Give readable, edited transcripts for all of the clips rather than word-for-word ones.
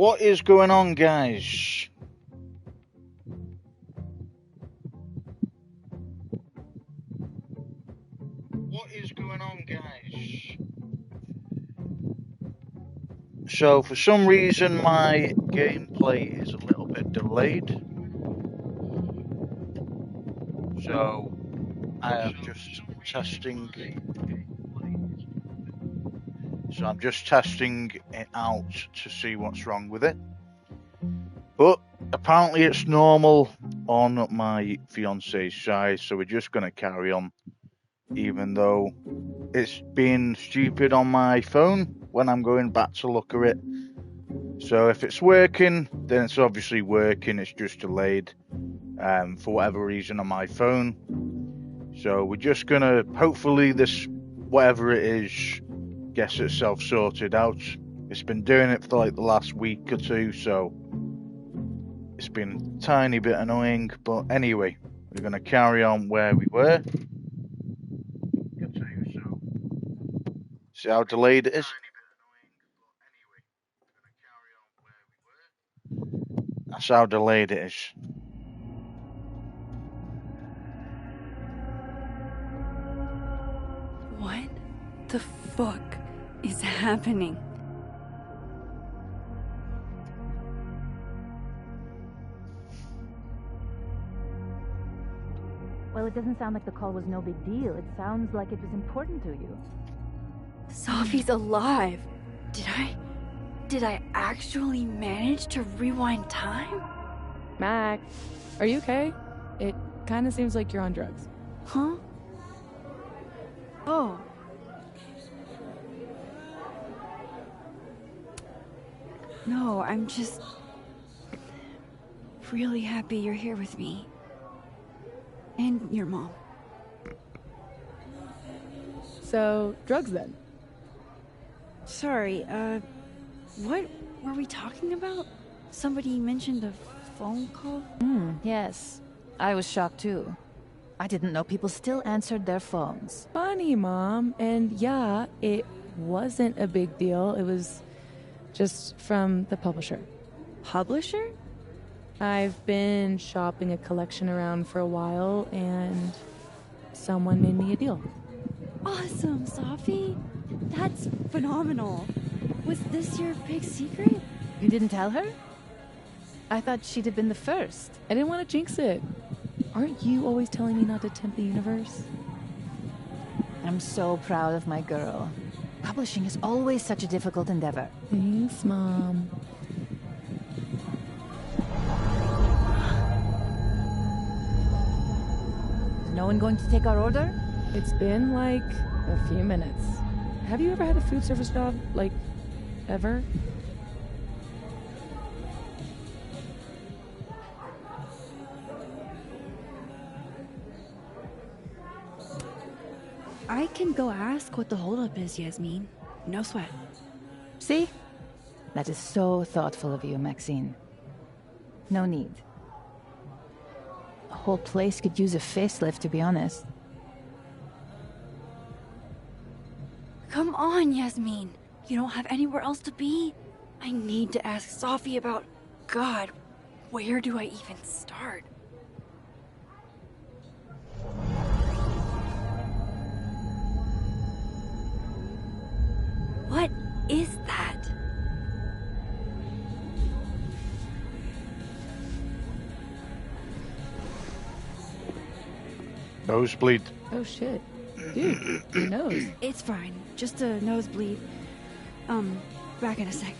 What is going on, guys? So, for some reason, my gameplay is a little bit delayed. So, I am just testing. So, I'm just testing it out to see what's wrong with it. But apparently, it's normal on my fiance's side, so we're just going to carry on, even though it's being stupid on my phone when I'm going back to look at it. So if it's working, then it's obviously working. It's just delayed for whatever reason on my phone. So we're just gonna, hopefully this, whatever it is, gets itself sorted out. It's been doing it for like the last week or two, so it's been a tiny bit annoying. But anyway, we're gonna carry on where we were. See how delayed it is? That's how delayed it is. What the fuck is happening? Well, it doesn't sound like the call was no big deal. It sounds like it was important to you. Sophie's alive. Did I actually manage to rewind time? Mac, are you okay? It kind of seems like you're on drugs. Huh? Oh. No, I'm just really happy you're here with me. And your mom. So, drugs then? Sorry, what were we talking about? Somebody mentioned a phone call? Yes. I was shocked too. I didn't know people still answered their phones. Funny, Mom. And yeah, it wasn't a big deal. It was just from the publisher. Publisher? I've been shopping a collection around for a while, and someone made me a deal. Awesome, Sophie. That's phenomenal. Was this your big secret? You didn't tell her? I thought she'd have been the first. I didn't want to jinx it. Aren't you always telling me not to tempt the universe? I'm so proud of my girl. Publishing is always such a difficult endeavor. Thanks, Mom. Is no one going to take our order? It's been like a few minutes. Have you ever had a food service job? Like, ever? I can go ask what the holdup is, Yasmin. No sweat. See? That is so thoughtful of you, Maxine. No need. The whole place could use a facelift, to be honest. Come on, Yasmin. You don't have anywhere else to be? I need to ask Sophie about... God, where do I even start? What is that? Nosebleed. Oh shit. Dude, your nose. It's fine. Just a nosebleed. Back in a sec.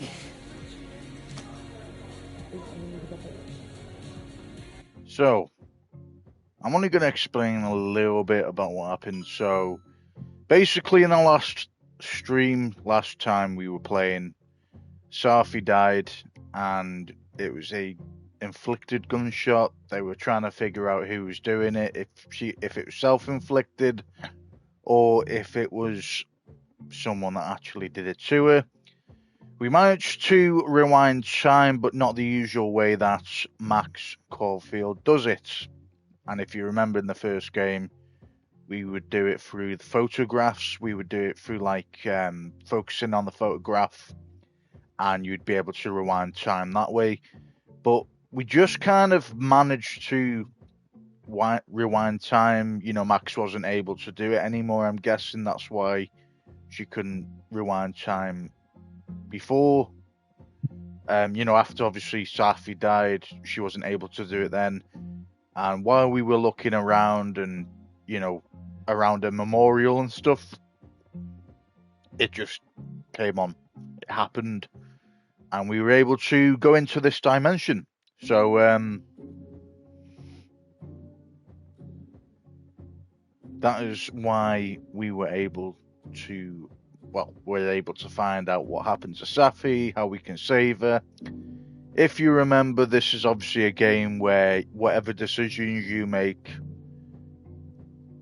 So, I'm only going to explain a little bit about what happened. So, basically, in the last stream, last time we were playing, Sophie died, and it was a inflicted gunshot. They were trying to figure out who was doing it, if it was self-inflicted, or if it was someone that actually did it to her. We managed to rewind time, but not the usual way that Max Caulfield does it. And if you remember in the first game, we would do it through the photographs. We would do it through like focusing on the photograph and you'd be able to rewind time that way. But we just kind of managed to rewind time. You know, Max wasn't able to do it anymore. I'm guessing that's why she couldn't rewind time before. You know, after obviously Safi died, she wasn't able to do it then. And while we were looking around and, you know, around a memorial and stuff, it just came on. It happened. And we were able to go into this dimension. So, that is why we were able to, find out what happened to Safi, how we can save her. If you remember, this is obviously a game where whatever decisions you make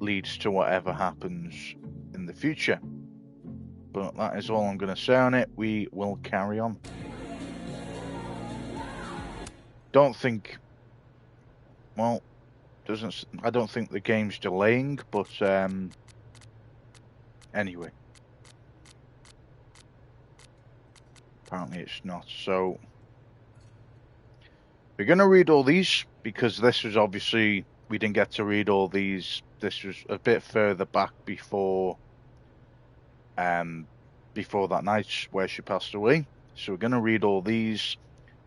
leads to whatever happens in the future. But that is all I'm going to say on it. We will carry on. Don't think... Well, I don't think the game's delaying, but anyway. Apparently it's not. So we're going to read all these because this was obviously, we didn't get to read all these. This was a bit further back before that night where she passed away. So we're going to read all these.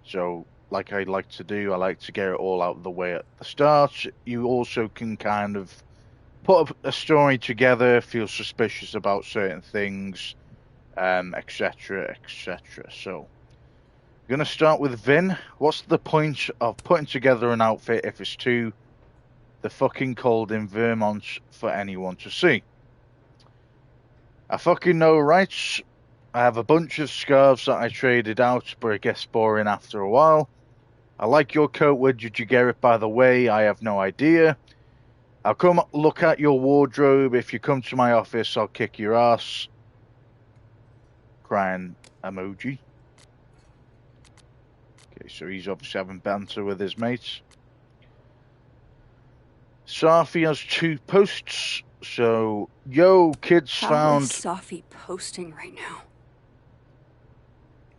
So like I like to do, I like to get it all out of the way at the start. You also can kind of put a story together, feel suspicious about certain things, etc., etc. So we're going to start with Vin. What's the point of putting together an outfit if it's too the fucking cold in Vermont for anyone to see? I fucking know, right? I have a bunch of scarves that I traded out, but it gets boring after a while. I like your coat. Where did you get it, by the way? I have no idea. I'll come look at your wardrobe. If you come to my office, I'll kick your ass. Crying emoji. Okay, so he's obviously having banter with his mates. Safi has 2 posts. So, yo, kids found... How is Safi posting right now?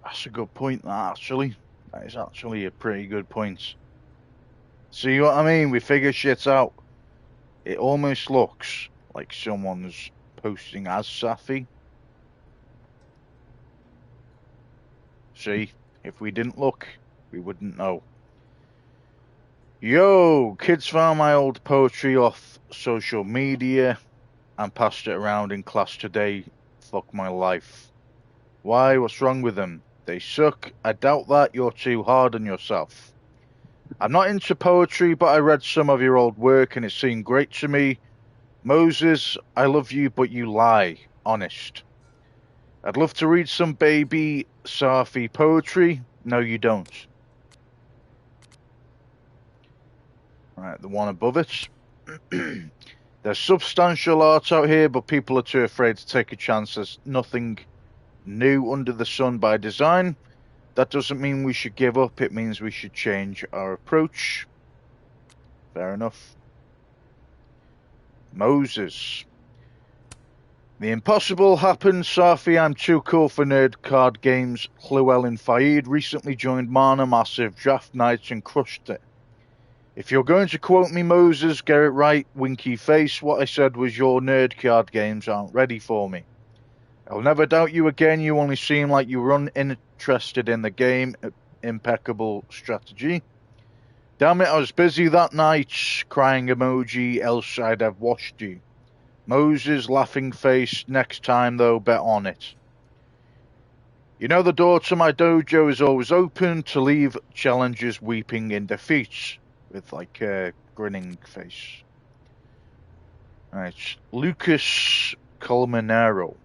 That's a good point, that, actually. That is actually a pretty good point. See what I mean? We figure shit out. It almost looks like someone's posting as Safi. See? If we didn't look, we wouldn't know. Yo, kids found my old poetry off social media and passed it around in class today. Fuck my life. Why? What's wrong with them? They suck. I doubt that. You're too hard on yourself. I'm not into poetry, but I read some of your old work and it seemed great to me. Moses, I love you, but you lie. Honest. I'd love to read some baby Safi poetry. No, you don't. Right, the one above it. There's substantial art out here, but people are too afraid to take a chance. There's nothing new under the sun by design. That doesn't mean we should give up. It means we should change our approach. Fair enough. Moses. The impossible happened, Safi. I'm too cool for nerd card games. Llewellyn Faid recently joined Mana Massive Draft Nights and crushed it. If you're going to quote me, Moses, get it right, winky face. What I said was your nerd card games aren't ready for me. I'll never doubt you again. You only seem like you were uninterested in the game. Impeccable strategy. Damn it, I was busy that night. Crying emoji, else I'd have washed you. Moses, laughing face. Next time, though, bet on it. You know the door to my dojo is always open. To leave challengers weeping in defeat. With, like, a grinning face. Right. Lucas Colmenero.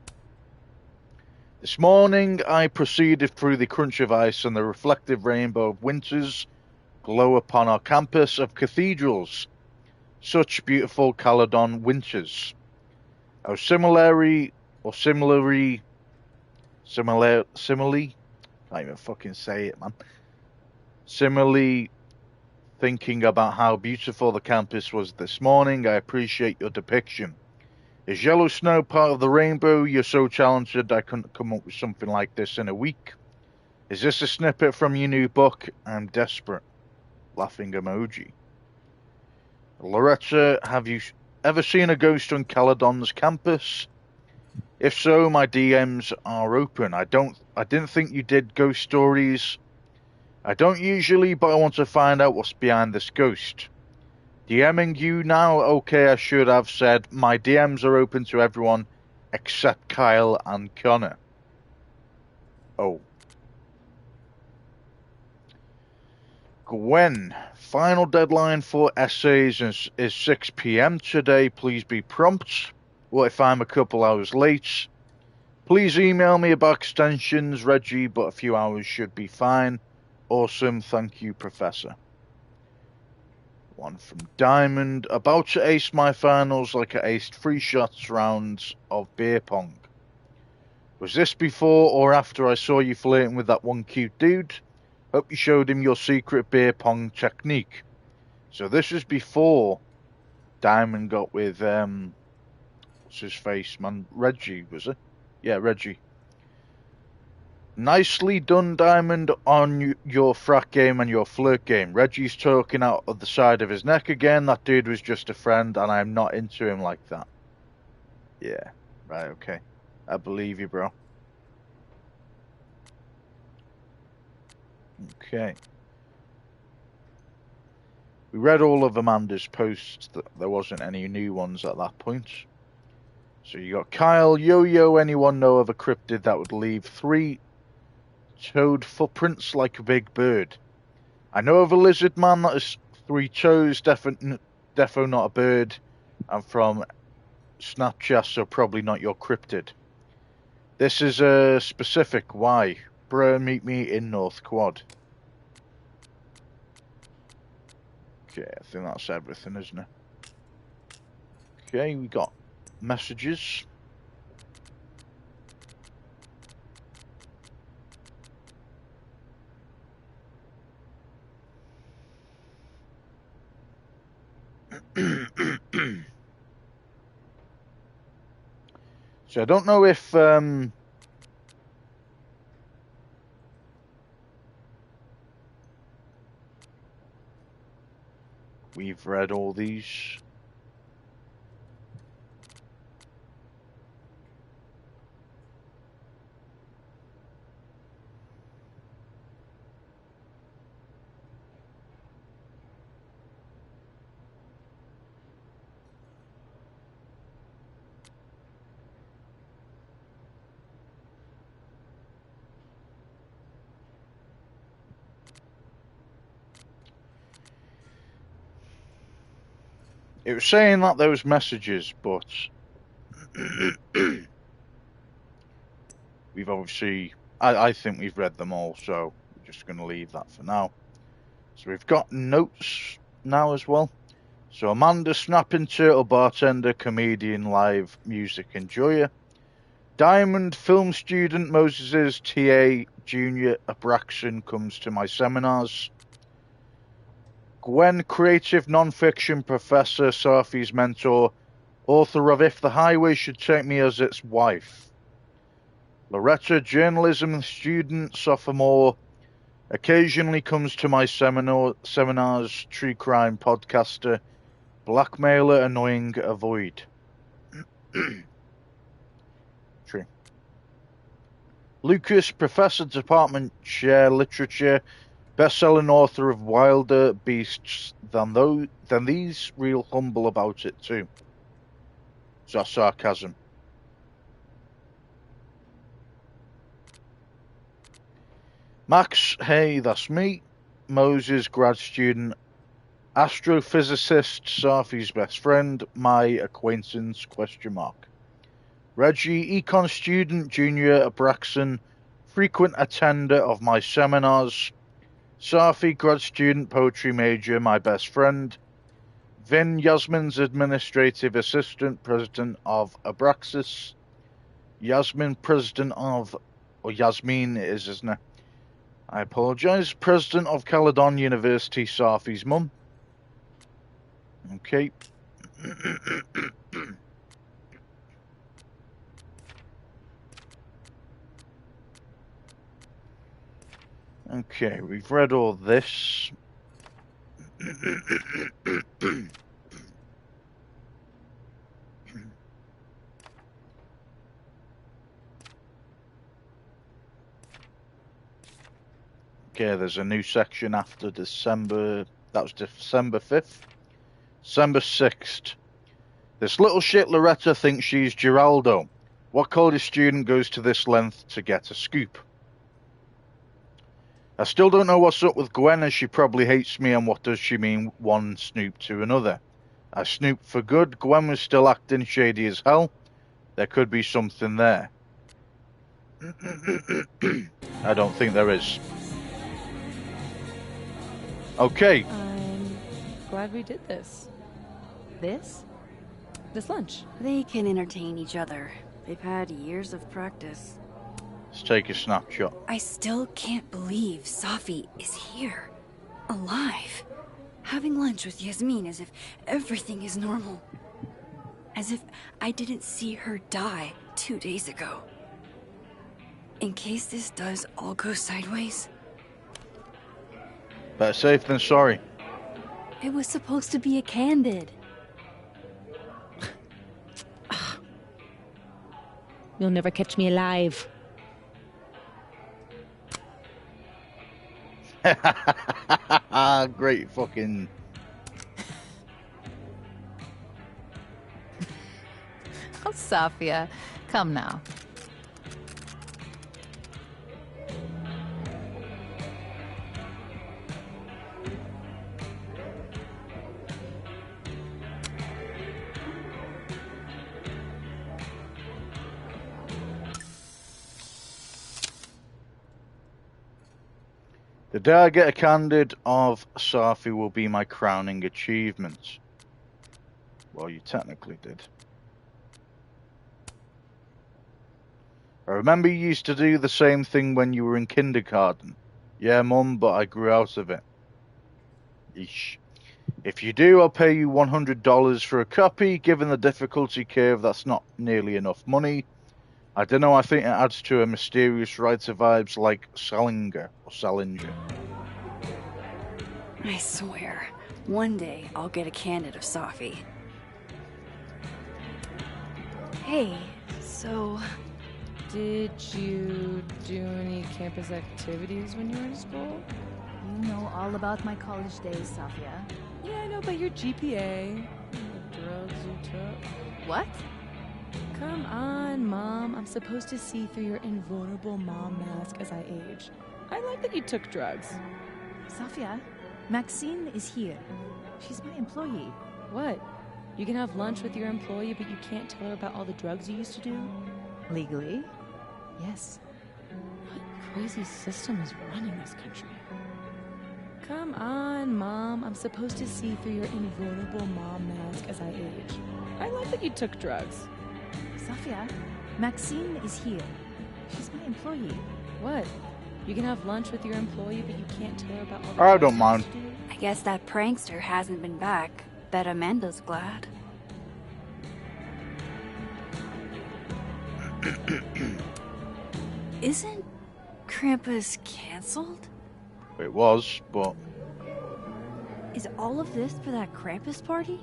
This morning, I proceeded through the crunch of ice and the reflective rainbow of winters glow upon our campus of cathedrals. Such beautiful Caledon winters. I was similarly, can't even fucking say it, man. Similarly, thinking about how beautiful the campus was this morning, I appreciate your depiction. Is yellow snow part of the rainbow? You're so talented, I couldn't come up with something like this in a week. Is this a snippet from your new book? I'm desperate. Laughing emoji. Loretta, have you ever seen a ghost on Caledon's campus? If so, my DMs are open. I didn't think you did ghost stories. I don't usually, but I want to find out what's behind this ghost. DMing you now? Okay, I should have said my DMs are open to everyone except Kyle and Connor. Oh. Gwen, final deadline for essays is 6 p.m. today. Please be prompt. What if I'm a couple hours late? Please email me about extensions, Reggie, but a few hours should be fine. Awesome, thank you, Professor. One from Diamond. About to ace my finals like I aced 3 shots rounds of beer pong. Was this before or after I saw you flirting with that one cute dude? Hope you showed him your secret beer pong technique. So this was before Diamond got with, what's his face, man? Reggie, was it? Yeah, Reggie. Nicely done, Diamond, on your frat game and your flirt game. Reggie's talking out of the side of his neck again. That dude was just a friend, and I'm not into him like that. Yeah, right, okay. I believe you, bro. Okay. We read all of Amanda's posts. There wasn't any new ones at that point. So you got Kyle, Yo-Yo, anyone know of a cryptid that would leave 3 toed footprints like a big bird? I know of a lizard man that has 3 toes, defo not a bird. I'm from Snapchat, so probably not your cryptid. This is a specific. Why? Bruh, meet me in North Quad. Okay, I think that's everything, isn't it? Okay, we got messages. So I don't know if we've read all these. It was saying that there was messages, but we've obviously, I think we've read them all, so we're just going to leave that for now. So we've got notes now as well. So Amanda, snapping turtle bartender, comedian, live music enjoyer. Diamond, film student, Moses' TA, Junior Abraxon comes to my seminars. Gwen, creative non-fiction professor, Safi's mentor, author of If the Highway Should Take Me as Its Wife. Loretta, journalism student, sophomore, occasionally comes to my seminars, true crime podcaster, blackmailer, annoying, avoid. True. Lucas, professor, department chair, literature, best-selling author of Wilder Beasts than these, real humble about it too. Is that sarcasm? Max, hey, that's me. Moses, grad student, astrophysicist, Safi's best friend, my acquaintance, ? Reggie, econ student, junior, Abraxon, frequent attender of my seminars. Safi, grad student, poetry major, my best friend. Vin, Yasmin's administrative assistant, president of Abraxas. Yasmin, president of, or Yasmin it is, isn't it? I apologise. President of Caledon University, Safi's mum. Okay. Okay, we've read all this. Okay, there's a new section after December. That was December 5th. December 6th. This little shit Loretta thinks she's Geraldo. What college student goes to this length to get a scoop? I still don't know what's up with Gwen, as she probably hates me, and what does she mean one snoop to another? I snooped for good. Gwen was still acting shady as hell. There could be something there. I don't think there is. Okay. I'm glad we did this. This? This lunch. They can entertain each other. They've had years of practice. Let's take a snapshot. I still can't believe Safi is here. Alive. Having lunch with Yasmin as if everything is normal. As if I didn't see her die 2 days ago. In case this does all go sideways. Better safe than sorry. It was supposed to be a candid. You'll never catch me alive. Great fucking... Oh, Safia. Come now. The day I get a candid of Safi will be my crowning achievement. Well, you technically did. I remember you used to do the same thing when you were in kindergarten. Yeah, Mum, but I grew out of it. Eesh. If you do, I'll pay you $100 for a copy. Given the difficulty curve, that's not nearly enough money. I don't know, I think it adds to a mysterious writer vibes like Salinger or Salinger. I swear, one day I'll get a candid of Safi. Hey, so... Did you do any campus activities when you were in school? You know all about my college days, Safia. Yeah, I know about your GPA. The drugs you took. What? Come on, Mom. I'm supposed to see through your invulnerable mom mask as I age. I like that you took drugs. Safia, Maxine is here. She's my employee. What? You can have lunch with your employee, but you can't tell her about all the drugs you used to do? Legally? Yes. What crazy system is running this country? Come on, Mom. I'm supposed to see through your invulnerable mom mask as I age. I like that you took drugs. Safia, Maxine is here. She's my employee. What? You can have lunch with your employee, but you can't tell her about all the I drugs don't you mind. used to do? I guess that prankster hasn't been back. Bet Amanda's glad. Isn't Krampus cancelled? It was, but... Is all of this for that Krampus party?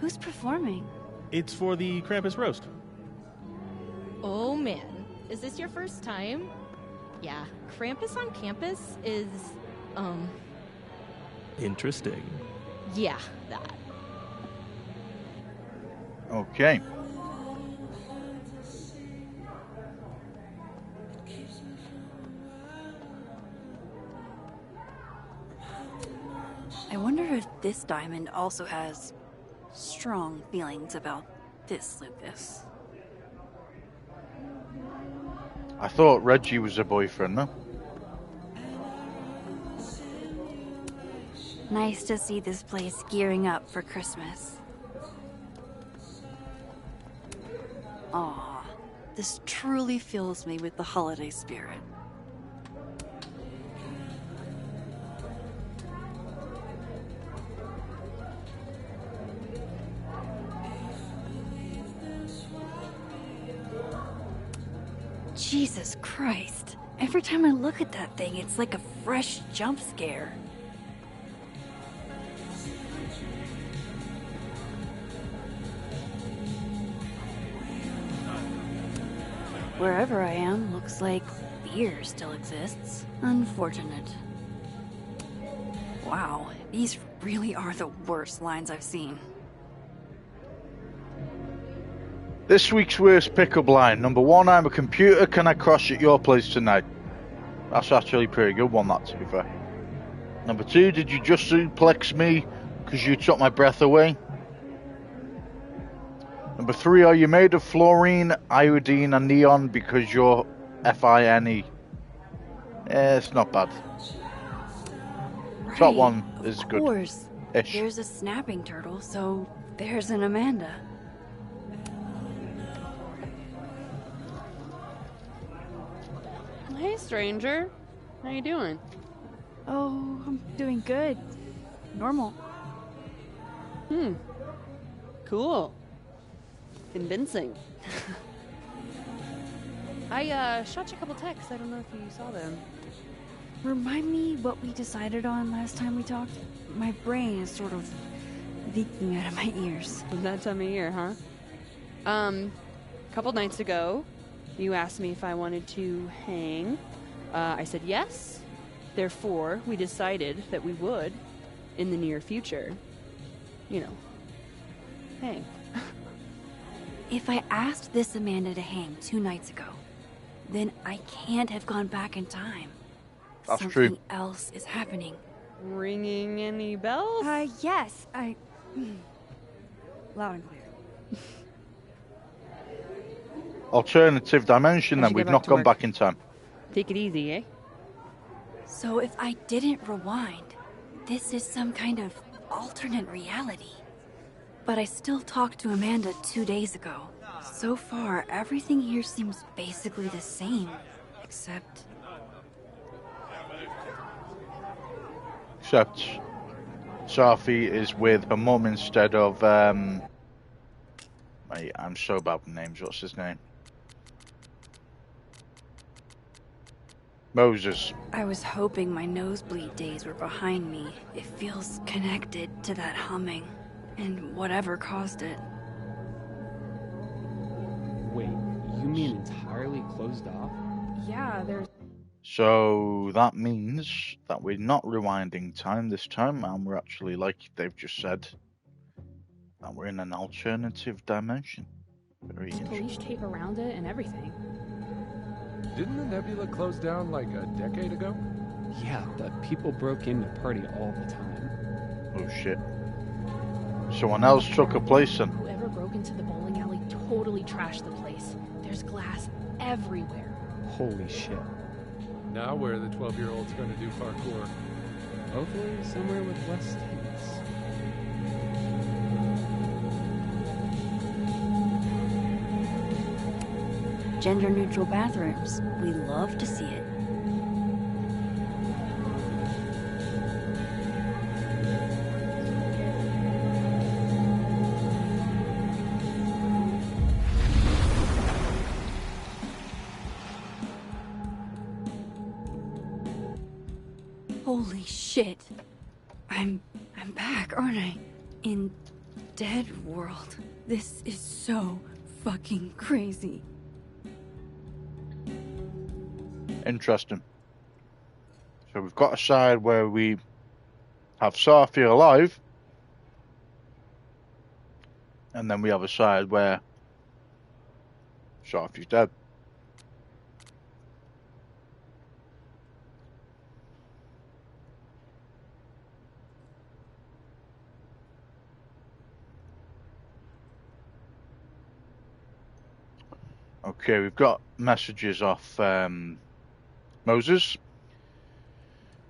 Who's performing? It's for the Krampus roast. Oh man, is this your first time? Yeah, Krampus on campus is, Interesting. yeah, that. Okay. I wonder if this diamond also has strong feelings about this Lucas. I thought Reggie was a boyfriend, no? Nice to see this place gearing up for Christmas. Aw, this truly fills me with the holiday spirit. Jesus Christ. Every time I look at that thing, it's like a fresh jump scare. Wherever I am, looks like fear still exists. Unfortunate. Wow, these really are the worst lines I've seen. This week's worst pickup line. Number 1, I'm a computer. Can I crash at your place tonight? That's actually a pretty good one, that, to be fair. Number 2, did you just suplex me because you took my breath away? Number 3, are you made of fluorine, iodine, and neon because you're Fine? It's not bad. Top one is good. Of course. Ish. There's a snapping turtle, so there's an Amanda. Hey, stranger. How you doing? Oh, I'm doing good. Normal. Cool. Convincing. I shot you a couple texts. I don't know if you saw them. Remind me what we decided on last time we talked? My brain is sort of leaking out of my ears. That time of year, huh? A couple nights ago, you asked me if I wanted to hang. I said yes. Therefore, we decided that we would, in the near future, you know, hang. If I asked this Amanda to hang 2 nights ago, then I can't have gone back in time. That's Something true. else is happening. Ringing any bells? Yes, loud and clear. Alternative dimension, I then. should We've get not back to gone work. back in time. Take it easy, eh? So if I didn't rewind, this is some kind of alternate reality. But I still talked to Amanda 2 days ago. So far, everything here seems basically the same, except... Except Safi is with her mum instead of mate, I'm so bad with names. What's his name? Moses. I was hoping my nosebleed days were behind me. It feels connected to that humming, and whatever caused it. Wait, you mean entirely closed off? Yeah, there's So that means that we're not rewinding time this time, and we're actually, like they've just said, that we're in an alternative dimension. Very interesting. police tape around it and everything. Didn't the nebula close down like a decade ago? Yeah, but people broke in to party all the time. Oh shit. Someone else took a place then. Whoever broke into the bowling alley totally trashed the place. There's glass everywhere. Holy shit. Now where are the 12-year-olds going to do parkour? Hopefully somewhere with less tents. Gender-neutral bathrooms. We love to see it. Holy shit. I'm back, aren't I? In Dead World. This is so fucking crazy. Interesting. So we've got a side where we have Safi alive, and then we have a side where Safi's dead. Okay, we've got messages off Moses.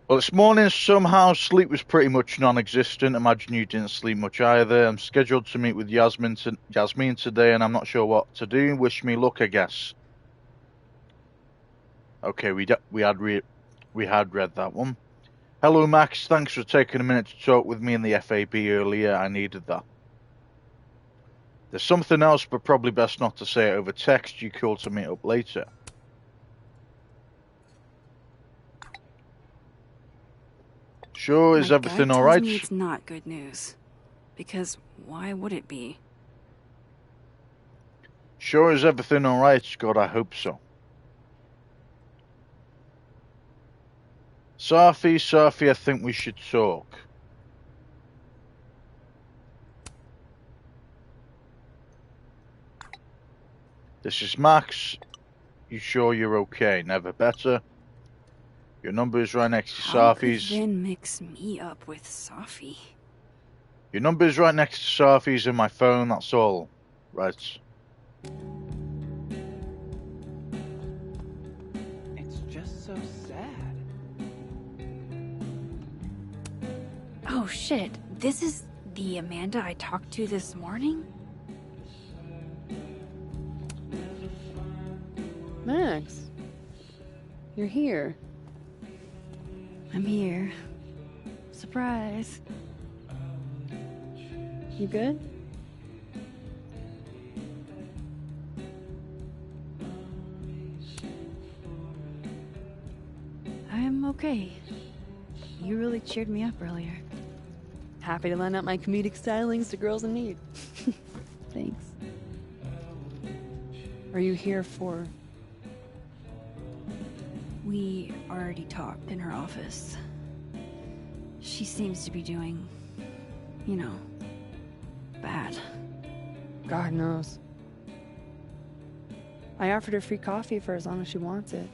Well, this morning somehow sleep was pretty much non-existent. Imagine you didn't sleep much either. I'm scheduled to meet with Yasmin today, and I'm not sure what to do. Wish me luck, I guess. Okay, we had read that one. Hello, Max. Thanks for taking a minute to talk with me in the FAB earlier. I needed that. There's something else, but probably best not to say it over text. You cool to meet up later? Sure, is My everything gut all tells right? me it's not good news. Because why would it be? Sure, is everything all right? God, I hope so. Sophie, I think we should talk. This is Max. You sure you're okay? Never better. Your number is right next to How could Sophie's. Vin mix me up with Safi? Your number is right next to Sophie's in my phone, that's all. Right. It's just so sad. Oh shit, this is the Amanda I talked to this morning? Max, you're here. I'm here. Surprise. You good? I'm okay. You really cheered me up earlier. Happy to lend out my comedic stylings to girls in need. Thanks. Are you here for... We already talked in her office. She seems to be doing, you know, bad. God knows. I offered her free coffee for as long as she wants it.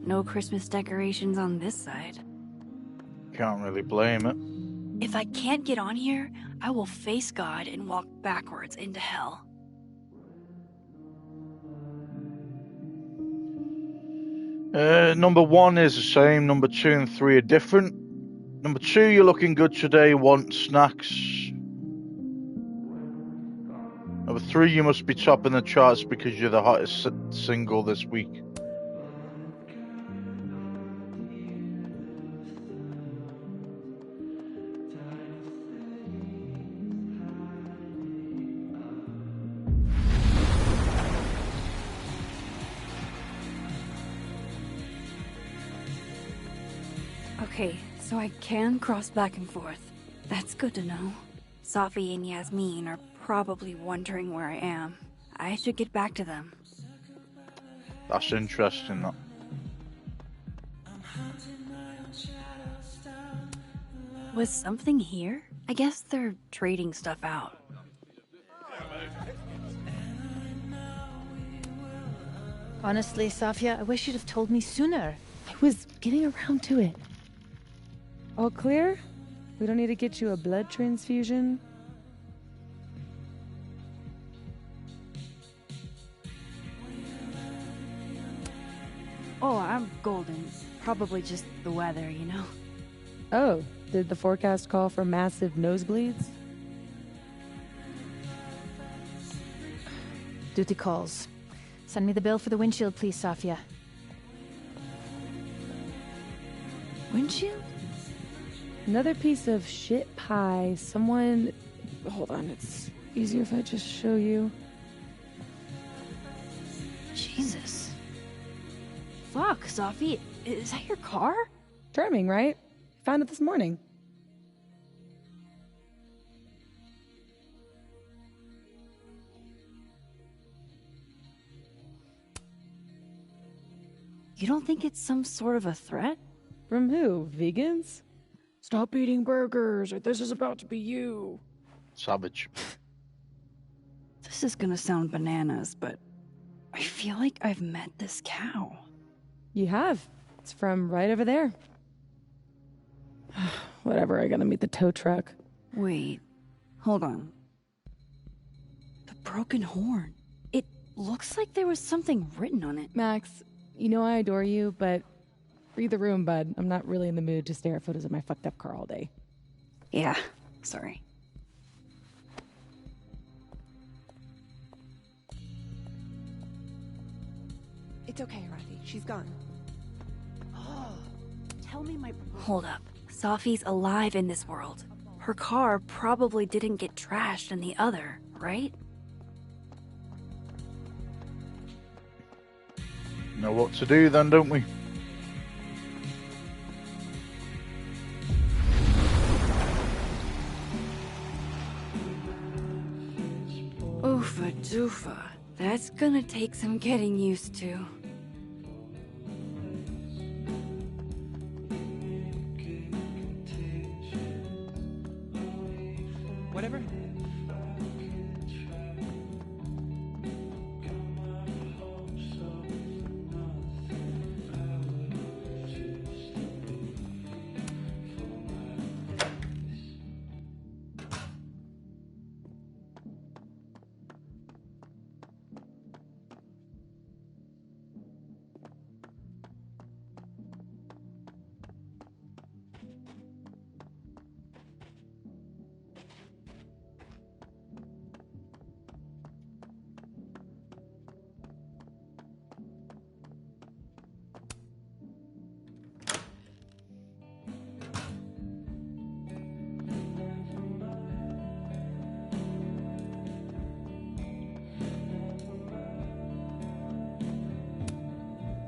No Christmas decorations on this side. Can't really blame it. If I can't get on here, I will face God and walk backwards into hell. Number 1 is the same. Number 2 and 3 are different. Number 2, you're looking good today. Want snacks. Number 3, you must be topping the charts because you're the hottest single this week. Okay, so I can cross back and forth. That's good to know. Safi and Yasmin are probably wondering where I am. I should get back to them. That's interesting. That. Was something here? I guess they're trading stuff out. Honestly, Safia, I wish you'd have told me sooner. I was getting around to it. All clear? We don't need to get you a blood transfusion? Oh, I'm golden. Probably just the weather, you know? Oh, did the forecast call for massive nosebleeds? Duty calls. Send me the bill for the windshield, please, Safia. Windshield? Another piece of shit pie. Someone... Hold on, it's easier if I just show you. Jesus. Fuck, Safi. Is that your car? Charming, right? Found it this morning. You don't think it's some sort of a threat? From who? Vegans? Stop eating burgers, or this is about to be you. Savage. This is gonna sound bananas, but I feel like I've met this cow. You have. It's from right over there. Whatever, I gotta meet the tow truck. Wait, hold on. The broken horn. It looks like there was something written on it. Max, you know I adore you, but read the room, bud. I'm not really in the mood to stare at photos of my fucked up car all day. Yeah, sorry. It's okay, Rafi. She's gone. Oh, tell me my... Hold up. Safi's alive in this world. Her car probably didn't get trashed in the other, right? Know what to do then, don't we? Oofa doofa. That's gonna take some getting used to. Whatever.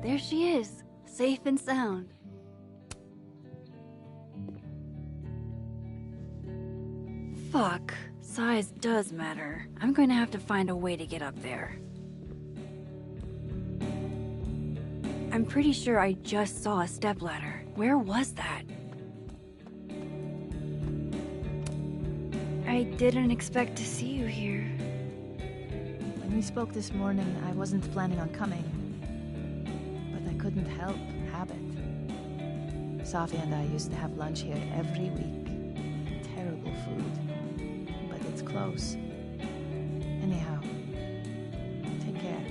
There she is, safe and sound. Fuck, size does matter. I'm going to have to find a way to get up there. I'm pretty sure I just saw a stepladder. Where was that? I didn't expect to see you here. When we spoke this morning, I wasn't planning on coming. But I couldn't help habit. Safi and I used to have lunch here every week. Terrible food. But it's close. Anyhow, take care.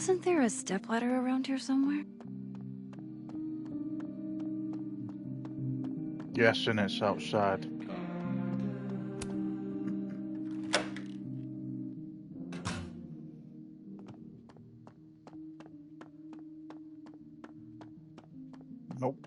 Wasn't there a stepladder around here somewhere? Yes, and it's outside. Nope.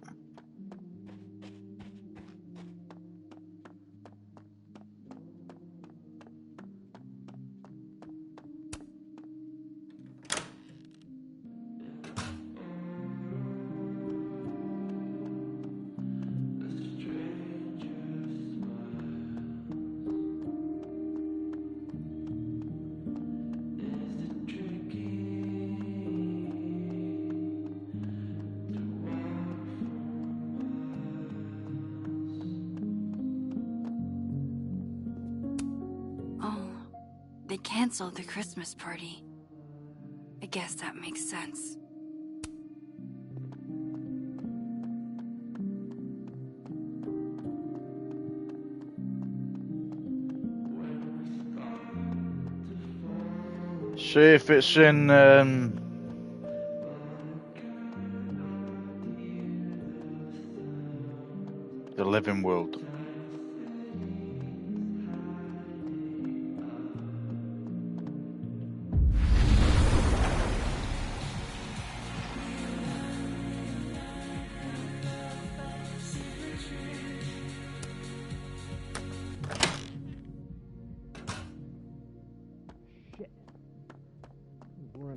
They canceled the Christmas party. I guess that makes sense. See if it's in the living world.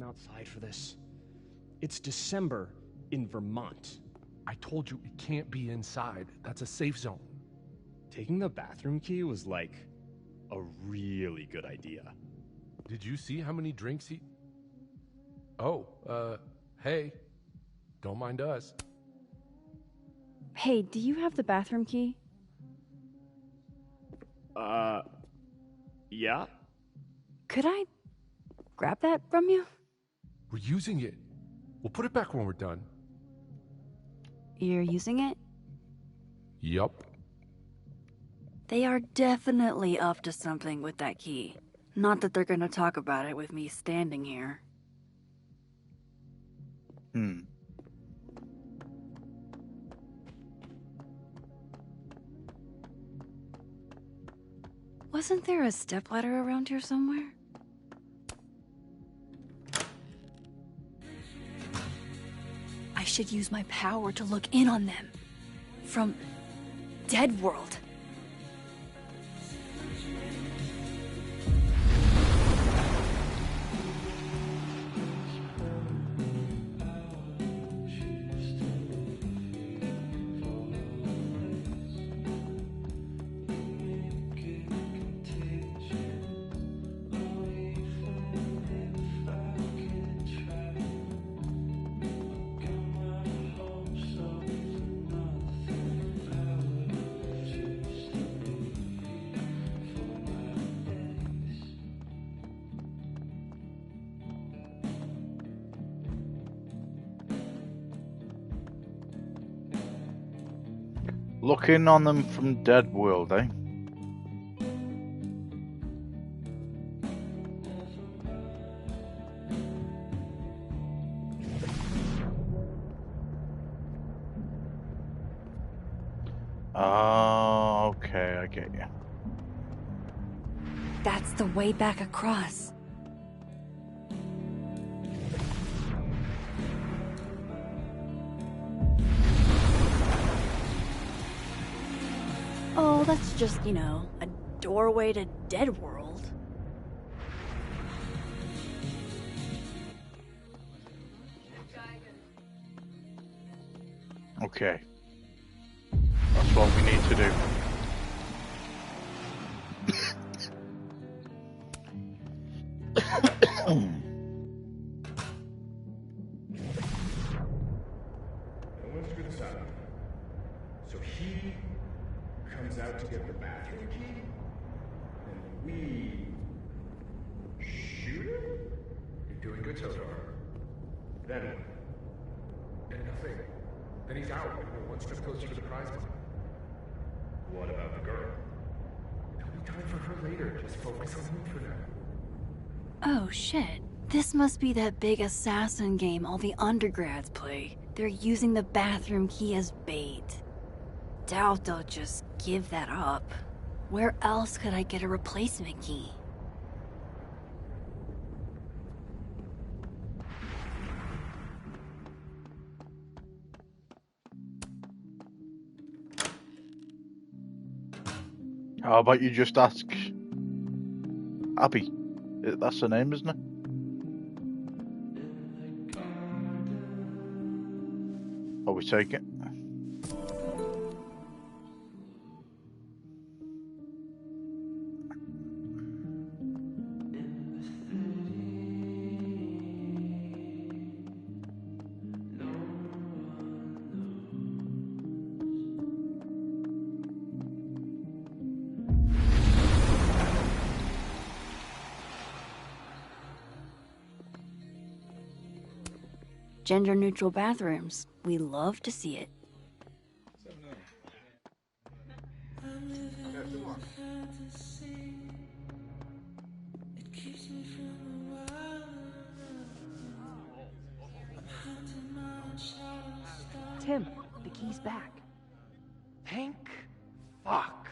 Outside for this. It's December in Vermont. I told you it can't be inside. That's a safe zone. Taking the bathroom key was like a really good idea. Did you see how many drinks he... Oh, hey. Don't mind us. Hey, do you have the bathroom key? Yeah? Could I grab that from you? We're using it. We'll put it back when we're done. You're using it? Yup. They are definitely up to something with that key. Not that they're gonna talk about it with me standing here. Wasn't there a stepladder around here somewhere? I should use my power to look in on them. From Dead World. Looking on them from Dead World, eh? Oh, okay, I get you. That's the way back across. Oh, that's just, you know, a doorway to Dead World. Okay. That's what we need to do. No one's gonna stop him. So he comes out to get the bathroom key, and we shoot him? You're doing good so far. Then what? And nothing. Then he's out, and we're one step closer to the prize money. What about the girl? There'll be time for her later. Just focus on him for now. Oh, shit. This must be that big assassin game all the undergrads play. They're using the bathroom key as bait. Doubt they'll just give that up. Where else could I get a replacement key? How about you just ask Abby? That's her name, isn't it? Oh, we take it. Gender-neutral bathrooms. We love to see it. Tim, the key's back. Thank fuck.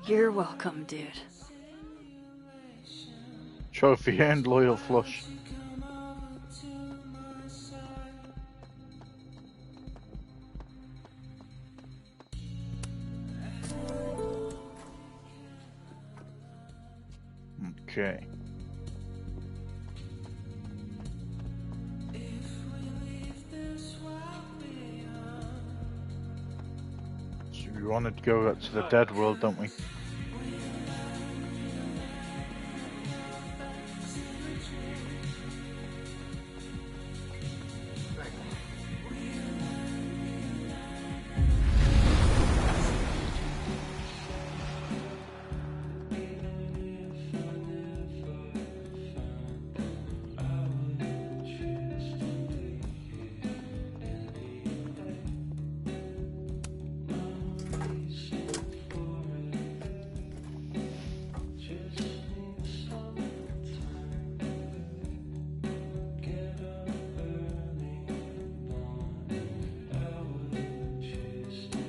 You're welcome, dude. Trophy and loyal flush. Okay. So we wanted to go to the dead world, don't we?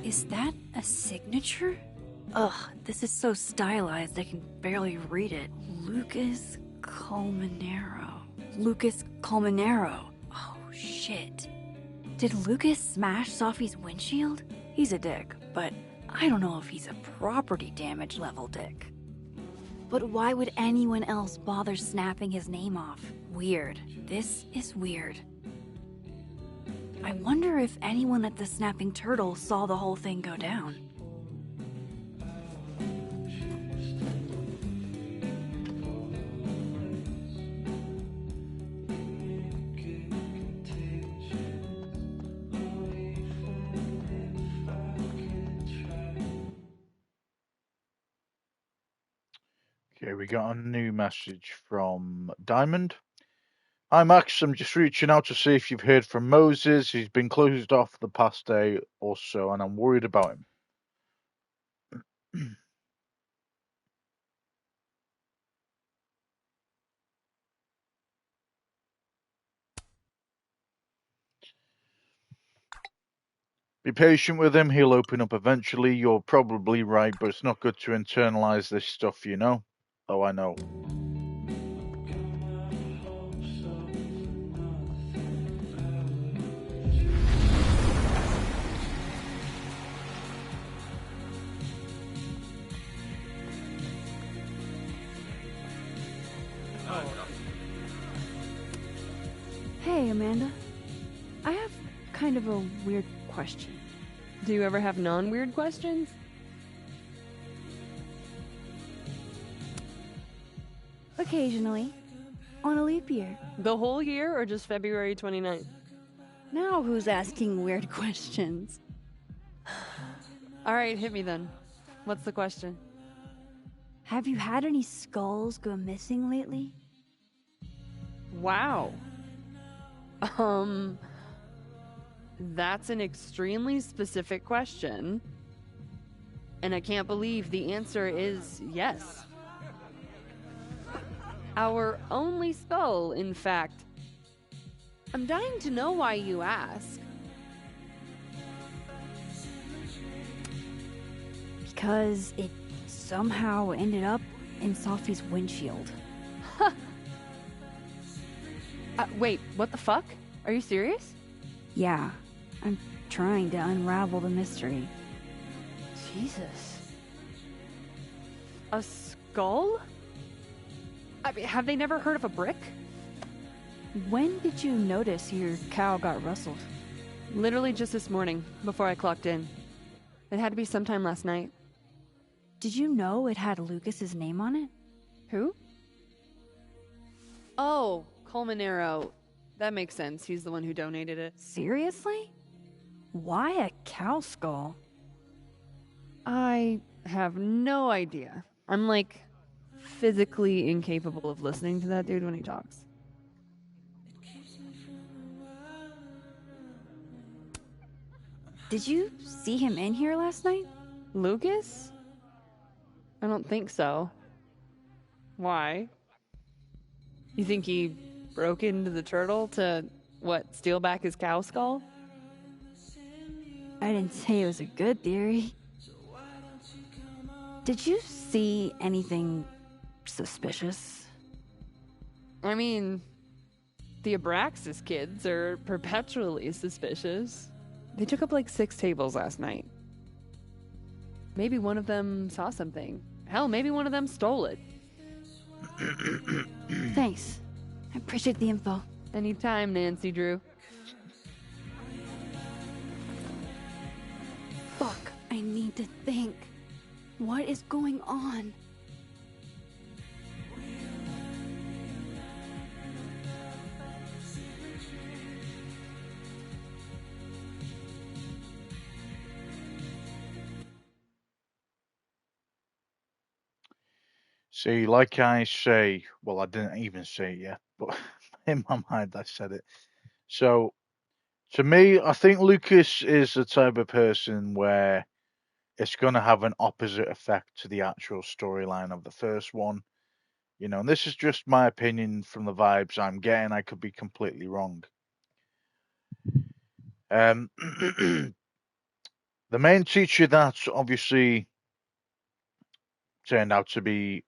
Is that a signature? Ugh, this is so stylized I can barely read it. Lucas Colmenero. Lucas Colmenero. Oh, shit. Did Lucas smash Sophie's windshield? He's a dick, but I don't know if he's a property damage level dick. But why would anyone else bother snapping his name off? Weird. This is weird. I wonder if anyone at the Snapping Turtle saw the whole thing go down. Okay, we got a new message from Diamond. Hi Max, I'm just reaching out to see if you've heard from Moses. He's been closed off the past day or so, and I'm worried about him. Be patient with him, he'll open up eventually. You're probably right, but it's not good to internalize this stuff, you know? Oh, I know. Hey, Amanda. I have kind of a weird question. Do you ever have non-weird questions? Occasionally. On a leap year. The whole year or just February 29th? Now who's asking weird questions? All right, hit me then. What's the question? Have you had any skulls go missing lately? Wow. That's an extremely specific question. And I can't believe the answer is yes. Our only skull, in fact. I'm dying to know why you ask. Because it somehow ended up in Sophie's windshield. Wait, what the fuck? Are you serious? Yeah, I'm trying to unravel the mystery. Jesus. A skull? I mean, have they never heard of a brick? When did you notice your cow got rustled? Literally just this morning, before I clocked in. It had to be sometime last night. Did you know it had Lucas's name on it? Who? Oh, Colmenero. That makes sense. He's the one who donated it. Seriously? Why a cow skull? I have no idea. I'm like physically incapable of listening to that dude when he talks. Did you see him in here last night? Lucas? I don't think so. Why? You think he broke into the turtle to, what, steal back his cow skull? I didn't say it was a good theory. Did you see anything suspicious? I mean, the Abraxas kids are perpetually suspicious. They took up like 6 tables last night. Maybe one of them saw something. Hell, maybe one of them stole it. Thanks. I appreciate the info. Anytime, Nancy Drew. Fuck, I need to think. What is going on? See, like I say, well, I didn't even say it yet, but in my mind I said it. So, to me, I think Lucas is the type of person where it's going to have an opposite effect to the actual storyline of the first one. You know, and this is just my opinion from the vibes I'm getting. I could be completely wrong. The main teacher that obviously turned out to be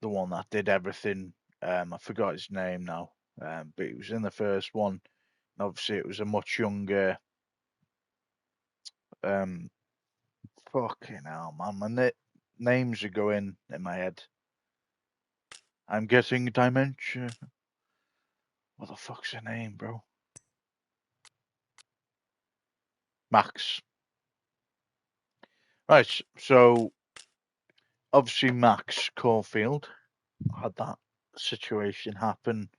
the one that did everything. I forgot his name now, but he was in the first one. And obviously, it was a much younger. Fucking hell, man! My names are going in my head. I'm getting dementia. What the fuck's her name, bro? Max. Right, so obviously Max Caulfield had that situation happen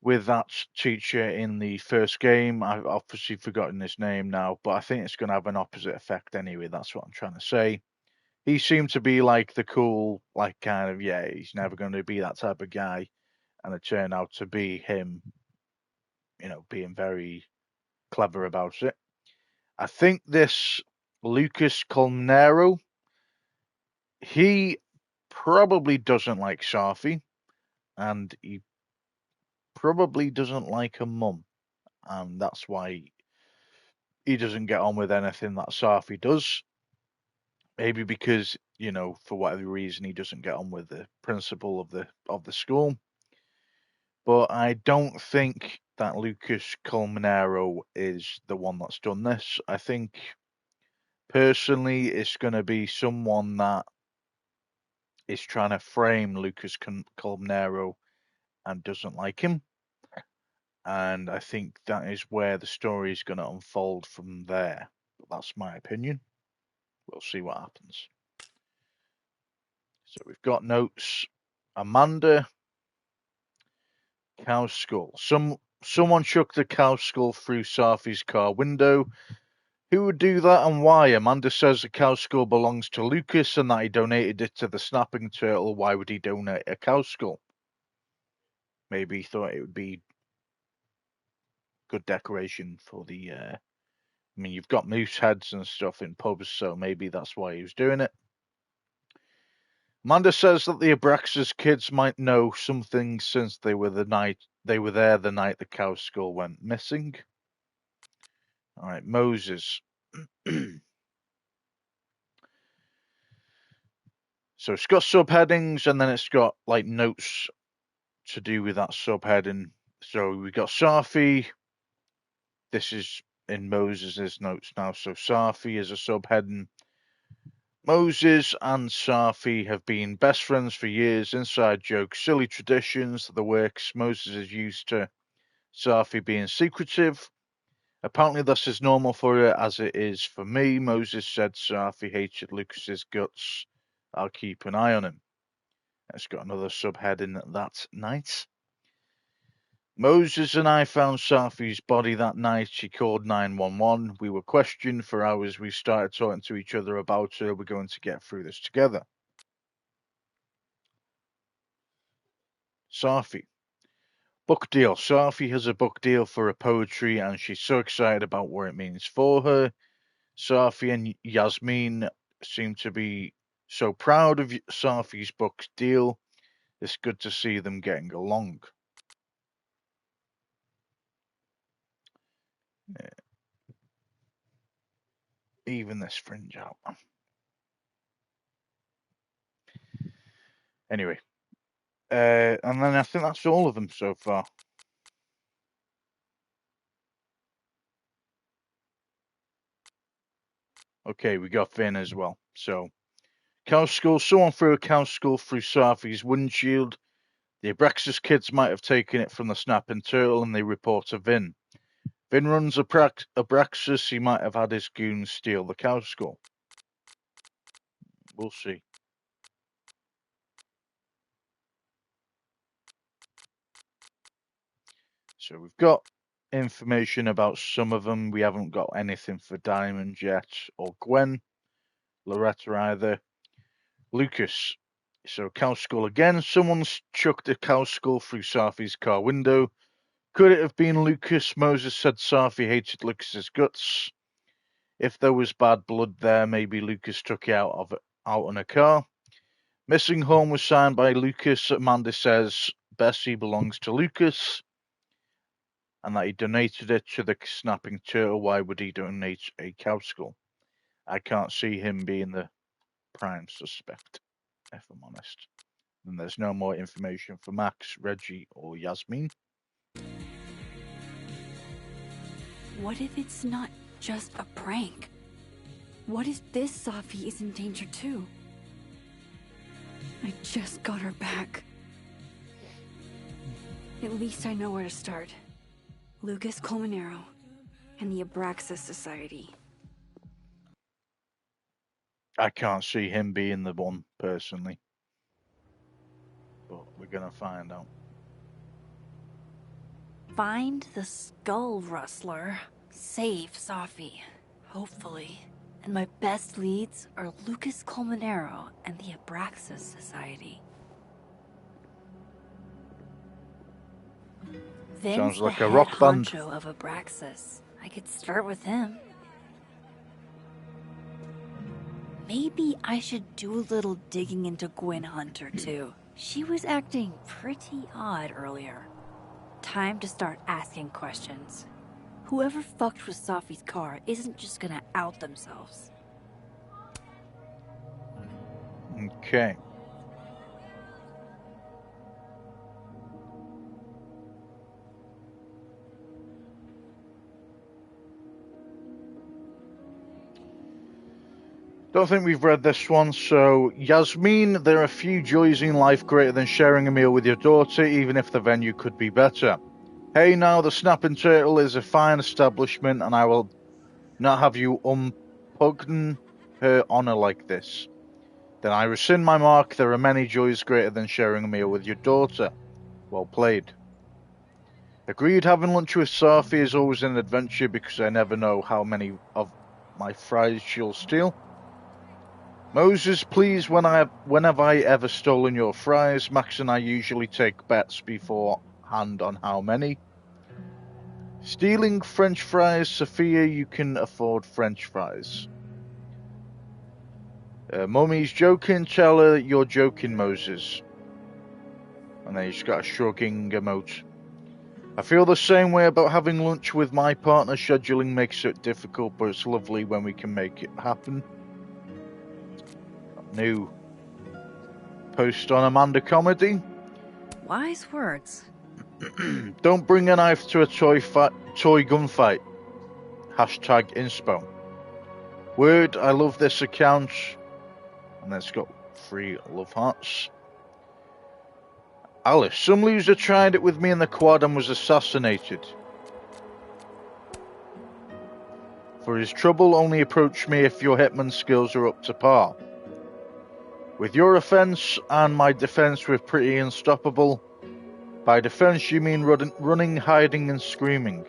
with that teacher in the first game. I've obviously forgotten his name now, but I think it's going to have an opposite effect anyway. That's what I'm trying to say. He seemed to be like the cool, like kind of, yeah, he's never going to be that type of guy. And it turned out to be him, you know, being very clever about it. I think this Lucas Colmenero, he probably doesn't like Safi, and he probably doesn't like her mum, and that's why he doesn't get on with anything that Safi does. Maybe because, you know, for whatever reason, he doesn't get on with the principal of the school. But I don't think that Lucas Colmenero is the one that's done this. I think personally, it's going to be someone that is trying to frame Lucas Colmenero and doesn't like him. And I think that is where the story is going to unfold from there. But that's my opinion. We'll see what happens. So we've got notes. Amanda, cow skull. Someone chucked the cow skull through Safi's car window. Who would do that and why? Amanda says the cow skull belongs to Lucas and that he donated it to the snapping turtle. Why would he donate a cow skull? Maybe he thought it would be good decoration for the I mean, you've got moose heads and stuff in pubs, so maybe that's why he was doing it. Amanda says that the Abraxas kids might know something since they were there the night the cow skull went missing. All right, Moses. So it's got subheadings, and then it's got like notes to do with that subheading. So we got Safi. This is in Moses' notes now. So Safi is a subheading. Moses and Safi have been best friends for years. Inside jokes, silly traditions, the works. Moses is used to Safi being secretive. Apparently this is normal for her, as it is for me. Moses said Safi hated Lucas's guts. I'll keep an eye on him. It's got another subheading that night. Moses and I found Safi's body that night. She called 911. We were questioned for hours. We started talking to each other about her. We're going to get through this together. Safi. Book deal. Safi has a book deal for her poetry, and she's so excited about what it means for her. Safi and Yasmin seem to be so proud of Safi's book deal. It's good to see them getting along. Even this fringe out. Anyway. And then I think that's all of them so far. Okay, we got Finn as well. So, cow skull. Someone threw a cow skull through Safi's windshield. The Abraxas kids might have taken it from the snapping turtle, and they report to Vin. Vin runs Abraxas. He might have had his goons steal the cow skull. We'll see. So we've got information about some of them. We haven't got anything for Diamond yet, or Gwen, Loretta either. Lucas. So cow skull again. Someone's chucked a cow skull through Safi's car window. Could it have been Lucas? Moses said Safi hated Lucas's guts. If there was bad blood there, maybe Lucas took it out in a car. Missing home was signed by Lucas. Amanda says Bessie belongs to Lucas, and that he donated it to the snapping turtle. Why would he donate a cow skull? I can't see him being the prime suspect, if I'm honest. And there's no more information for Max, Reggie, or Yasmin. What if it's not just a prank? What if this Safi is in danger too? I just got her back. At least I know where to start. Lucas Colmenero and the Abraxas Society. I can't see him being the one, personally. But we're gonna find out. Find the Skull Rustler. Save Safi. Hopefully. And my best leads are Lucas Colmenero and the Abraxas Society. Vin's Sounds like the a rock head band. honcho of Abraxas. I could start with him. Maybe I should do a little digging into Gwen Hunter, too. She was acting pretty odd earlier. Time to start asking questions. Whoever fucked with Safi's car isn't just gonna out themselves. Okay. Don't think we've read this one. So, Yasmin, there are few joys in life greater than sharing a meal with your daughter, even if the venue could be better. Hey now, the Snapping Turtle is a fine establishment, and I will not have you unpugn her honour like this. Then I rescind my mark. There are many joys greater than sharing a meal with your daughter. Well played. Agreed, having lunch with Safi is always an adventure because I never know how many of my fries she'll steal. Moses, please, when have I ever stolen your fries? Max and I usually take bets beforehand on how many. Stealing French fries, Sophia, you can afford French fries. Mummy's joking, tell her you're joking, Moses. And then he's got a shrugging emote. I feel the same way about having lunch with my partner. Scheduling makes it difficult, but it's lovely when we can make it happen. New post on Amanda Comedy. Wise words. Don't bring a knife to a toy gunfight. Hashtag inspo. Word, I love this account. And then it's got 3 love hearts. Alice, some loser tried it with me in the quad and was assassinated. For his trouble, only approach me if your hitman skills are up to par. With your offense and my defense, we're pretty unstoppable. By defense, you mean running, hiding, and screaming.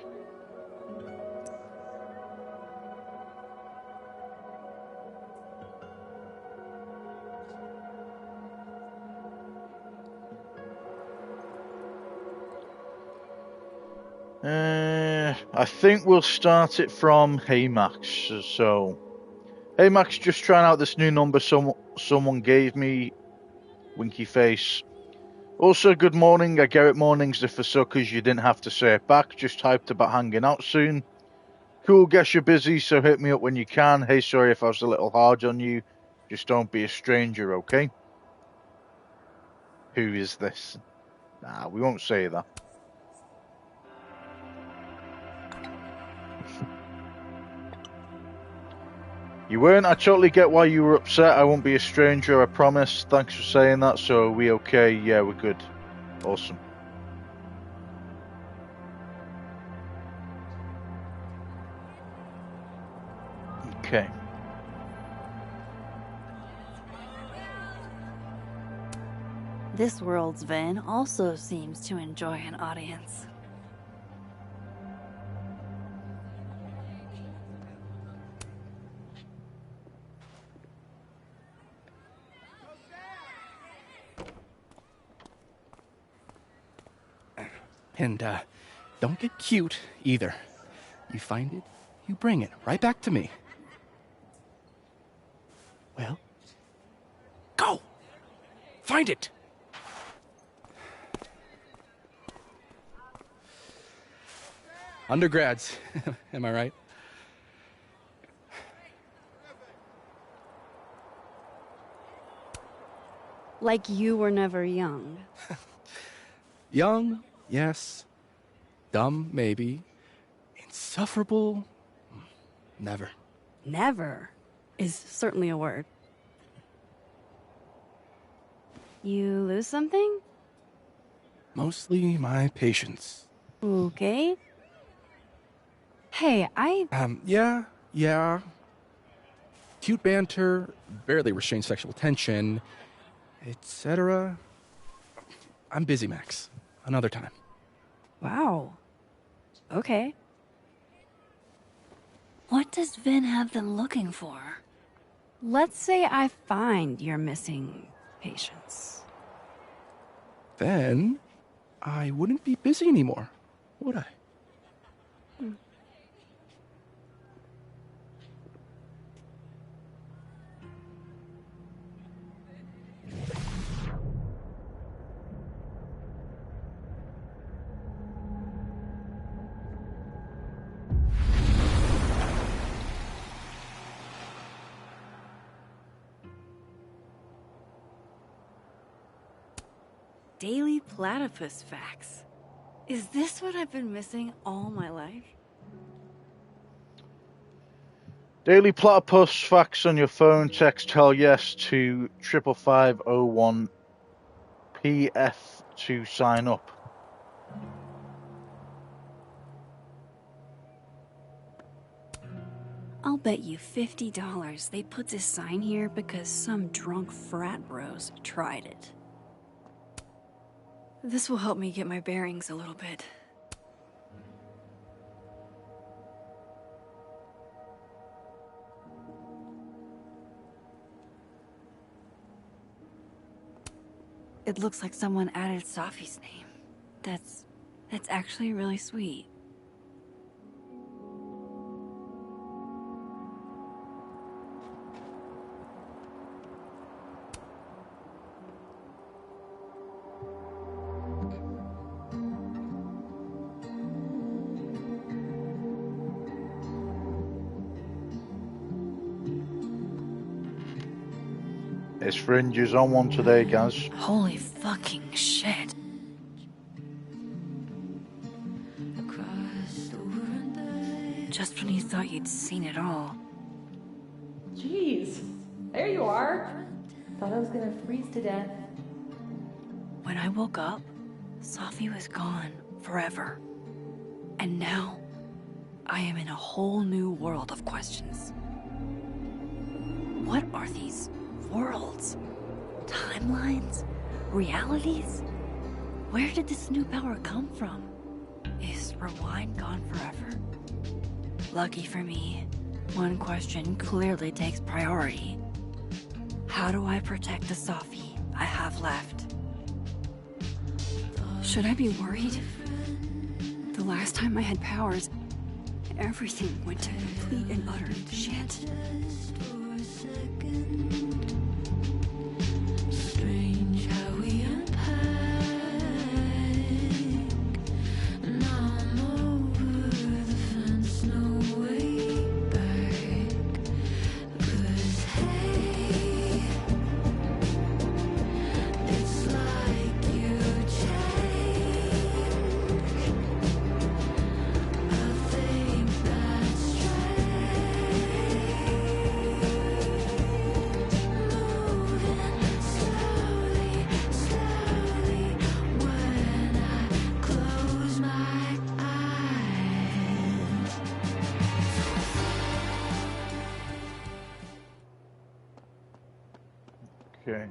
I think we'll start it from Hey Max. So, Hey Max, just trying out this new number someone gave me. Winky face. Also, good morning. I get it mornings are for suckers. You didn't have to say it back. Just hyped about hanging out soon. Cool, guess you're busy, so hit me up when you can. Hey, sorry if I was a little hard on you. Just don't be a stranger, okay? Who is this? Nah, we won't say that. You weren't. I totally get why you were upset. I won't be a stranger, I promise. Thanks for saying that. So, are we okay? Yeah, we're good. Awesome. Okay. This world's Vin also seems to enjoy an audience. And, don't get cute, either. You find it, you bring it right back to me. Well, go! Find it! Undergrads, am I right? Like you were never young. Young, yes. Dumb, maybe. Insufferable, never. Never is certainly a word. You lose something? Mostly my patience. Okay. Hey, Yeah. Cute banter, barely restrained sexual tension, etc. I'm busy, Max. Another time. Wow. Okay. What does Vin have them looking for? Let's say I find your missing patience. Then I wouldn't be busy anymore, would I? Daily platypus facts. Is this what I've been missing all my life? Daily platypus facts on your phone. Text hell yes to 55501 PF to sign up. I'll bet you $50 they put this sign here because some drunk frat bros tried it. This will help me get my bearings a little bit. It looks like someone added Safi's name. That's actually really sweet. His fringe is on one today, guys. Holy fucking shit. Just when you thought you'd seen it all. Jeez, there you are. Thought I was gonna freeze to death. When I woke up, Safi was gone forever. And now, I am in a whole new world of questions. What are these worlds? Timelines? Realities? Where did this new power come from? Is Rewind gone forever? Lucky for me, one question clearly takes priority. How do I protect the Safi I have left? Should I be worried? The last time I had powers, everything went to complete and utter shit. Strange how we unpack. Now I'm over the fence, no way back. 'Cause hey, it's like you change. I think that's strange. Moving slowly, slowly when I close my eyes. Okay.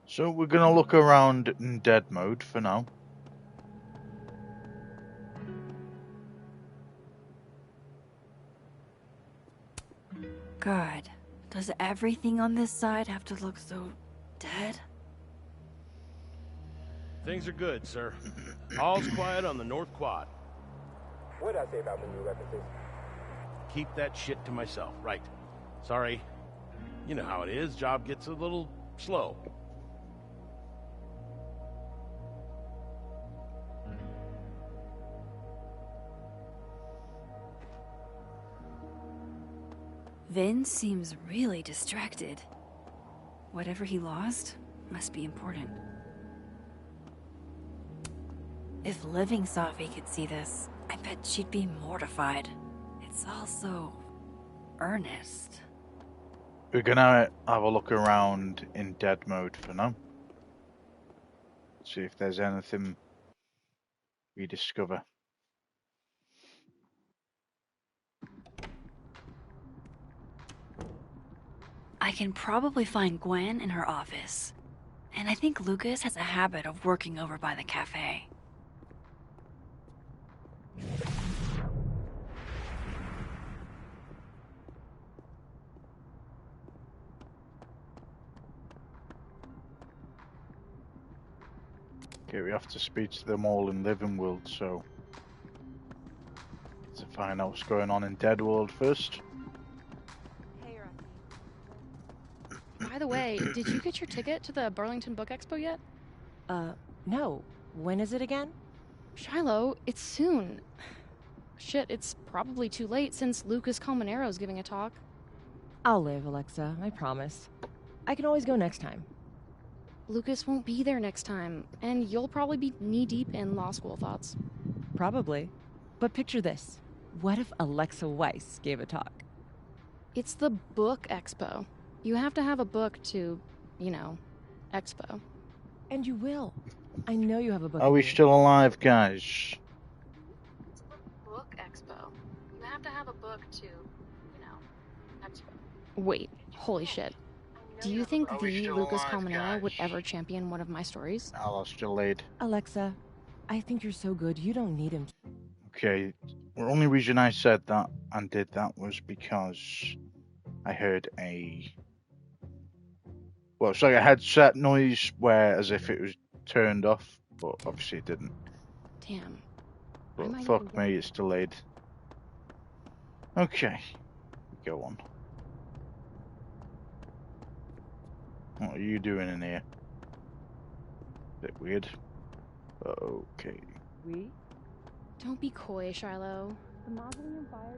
So we're gonna look around in dead mode for now. God, does everything on this side have to look so dead? Things are good, sir. All's quiet on the North Quad. What did I say about movie references? Keep that shit to myself, right? Sorry. You know how it is. Job gets a little slow. Vin seems really distracted. Whatever he lost must be important. If living Safi could see this, I bet she'd be mortified. It's all so earnest. We're gonna have a look around in dead mode for now. See if there's anything we discover. I can probably find Gwen in her office. And I think Lucas has a habit of working over by the cafe. Okay, we have to speak to them all in Living World, so to find out what's going on in Dead World first. By the way, did you get your ticket to the Burlington Book Expo yet? No. When is it again? Shiloh, it's soon. Shit, it's probably too late since Lucas Colmenaro's giving a talk. I'll live, Alexa. I promise. I can always go next time. Lucas won't be there next time, and you'll probably be knee-deep in law school thoughts. Probably. But picture this. What if Alexa Weiss gave a talk? It's the Book Expo. You have to have a book to, you know, expo. And you will. I know you have a book. Are we still alive, guys? It's the Book Expo. You have to have a book to, you know, expo. Wait, holy shit. Do you think the Lucas Colmenero would ever champion one of my stories? I lost delayed. Alexa, I think you're so good, you don't need him. Okay, the only reason I said that and did that was because I heard a... Well, it's like a headset noise where as if it was turned off, but obviously it didn't. Damn. But fuck me, it's delayed. Okay, go on. What are you doing in here? Bit weird. Okay. We? Don't be coy, Shiloh. The mausoleum fire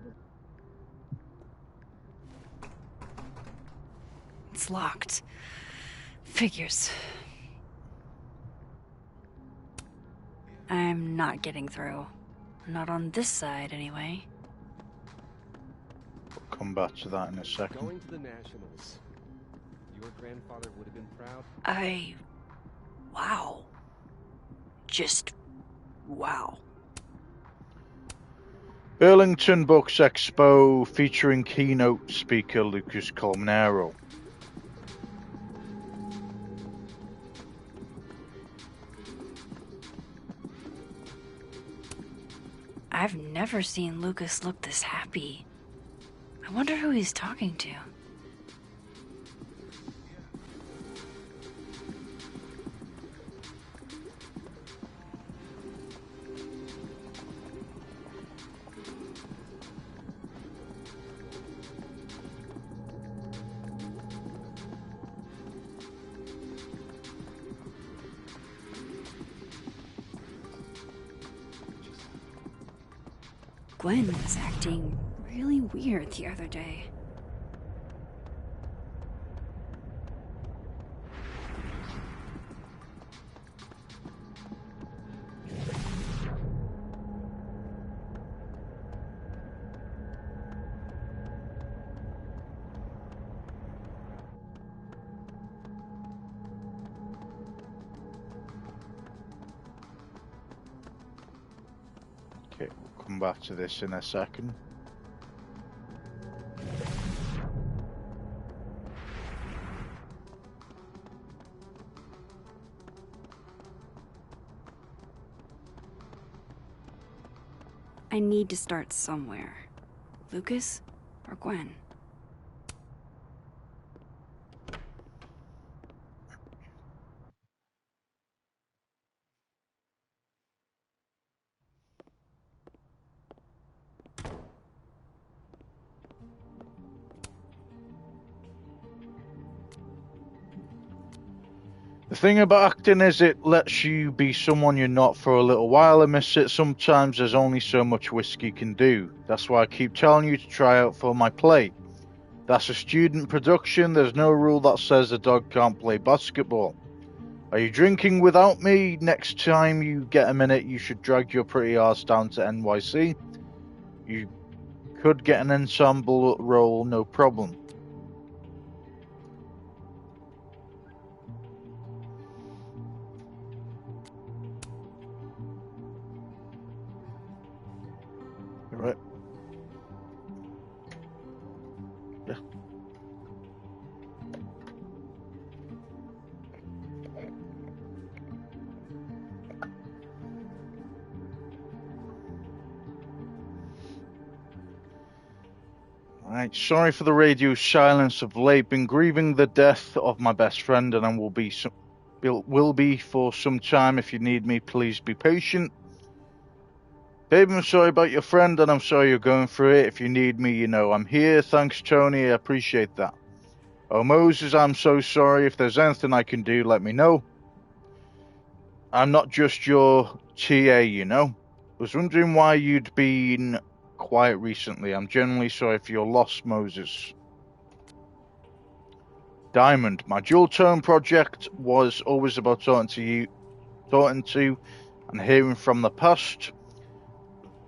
It's locked. Figures. I'm not getting through. Not on this side, anyway. We'll come back to that in a second. Going to the Nationals. Your grandfather would have been proud. Wow. Just wow. Burlington Books Expo featuring keynote speaker Lucas Colmenero. I've never seen Lucas look this happy. I wonder who he's talking to. Gwen was acting really weird the other day. Okay, we'll come back to this in a second. I need to start somewhere. Lucas or Gwen? The thing about acting is it lets you be someone you're not for a little while. I miss it. Sometimes there's only so much whiskey can do. That's why I keep telling you to try out for my play. That's a student production. There's no rule that says a dog can't play basketball. Are you drinking without me? Next time you get a minute, you should drag your pretty ass down to NYC. You could get an ensemble role, no problem. Right. Yeah. Right. Sorry for the radio silence of late. Been grieving the death of my best friend, and I will be for some time. If you need me, please be patient. Babe, I'm sorry about your friend, and I'm sorry you're going through it. If you need me, you know I'm here. Thanks, Tony. I appreciate that. Oh, Moses, I'm so sorry. If there's anything I can do, let me know. I'm not just your TA, you know. Was wondering why you'd been quiet recently. I'm genuinely sorry for your loss, Moses. Diamond, my dual tone project was always about talking to and hearing from the past.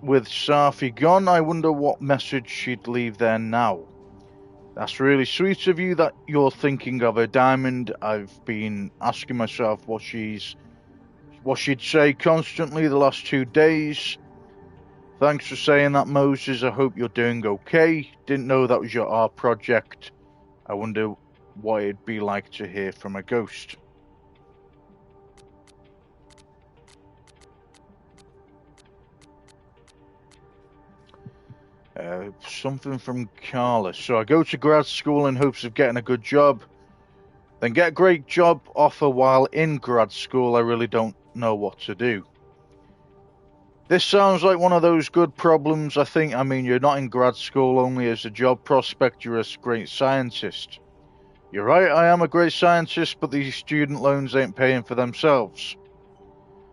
With Safi gone, I wonder what message she'd leave there now. That's really sweet of you that you're thinking of her, Diamond. I've been asking myself what she'd say constantly the last 2 days. Thanks for saying that, Moses. I hope you're doing okay. Didn't know that was your art project. I wonder what it'd be like to hear from a ghost. Something from Carla. So I go to grad school in hopes of getting a good job, then get a great job offer while in grad school. I really don't know what to do. This sounds like one of those good problems. I mean, you're not in grad school only as a job prospect, you're a great scientist. You're right, I am a great scientist, but these student loans ain't paying for themselves.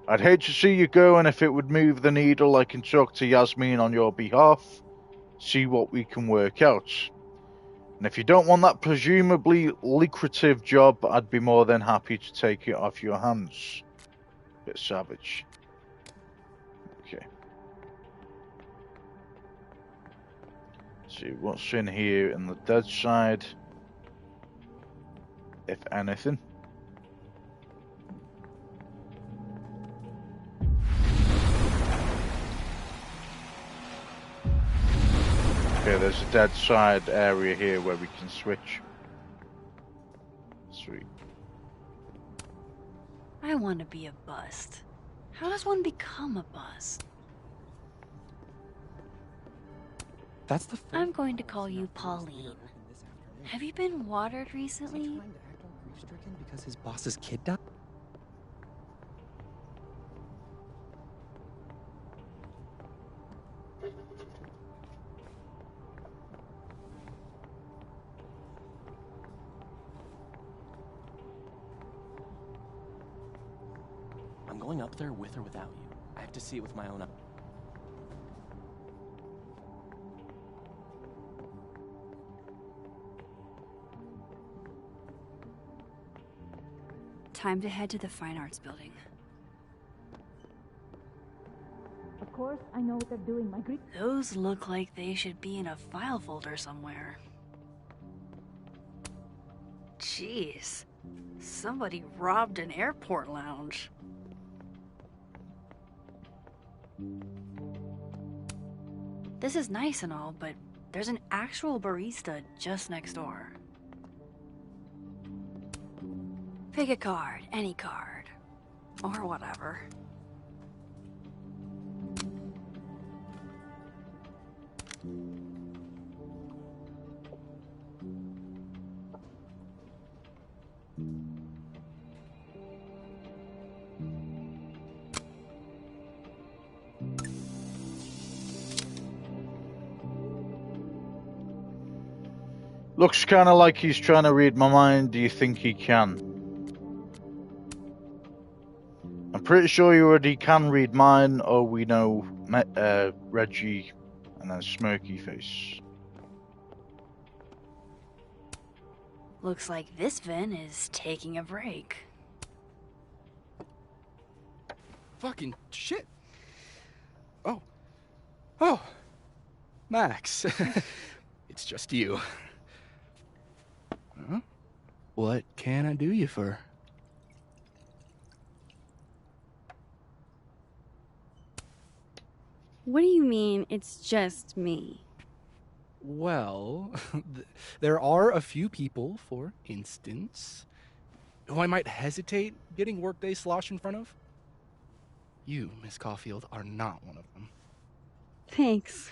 I'd hate to see you go, and if it would move the needle, I can talk to Yasmin on your behalf. See what we can work out. And if you don't want that presumably lucrative job, I'd be more than happy to take it off your hands. Bit savage. Okay. See what's in here in the dead side. If anything. Okay, there's a dead side area here where we can switch. Sweet. I want to be a bust. How does one become a bust? That's the I'm going to call you Pauline. Have you been watered recently? because his boss's kid died? I'm going up there with or without you. I have to see it with my own eyes. Time to head to the Fine Arts Building. Of course, I know what they're doing, my Greek. Those look like they should be in a file folder somewhere. Jeez. Somebody robbed an airport lounge. This is nice and all, but there's an actual barista just next door. Pick a card, any card. Or whatever. Looks kind of like he's trying to read my mind. Do you think he can? I'm pretty sure he already can read mine, or we know Reggie and then Smirky Face. Looks like this Vin is taking a break. Fucking shit. Oh. Max. It's just you. Huh? What can I do you for? What do you mean, it's just me? Well, there are a few people, for instance, who I might hesitate getting workday slosh in front of. You, Miss Caulfield, are not one of them. Thanks.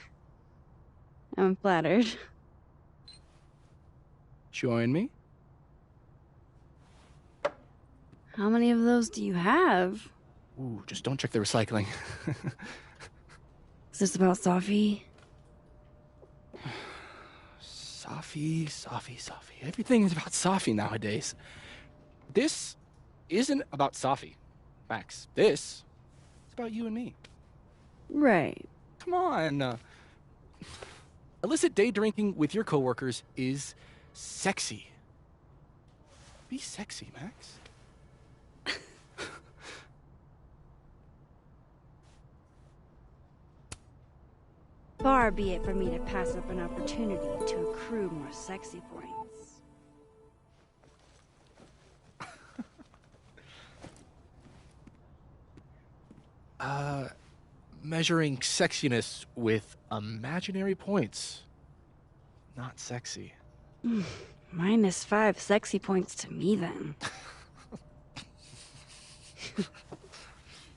I'm flattered. Join me? How many of those do you have? Ooh, just don't check the recycling. Is this about Safi? Safi. Everything is about Safi nowadays. This isn't about Safi, Max. This is about you and me. Right. Come on. Illicit day drinking with your coworkers is sexy. Be sexy, Max. Far be it for me to pass up an opportunity to accrue more sexy points. Measuring sexiness with imaginary points. Not sexy. -5 sexy points to me, then.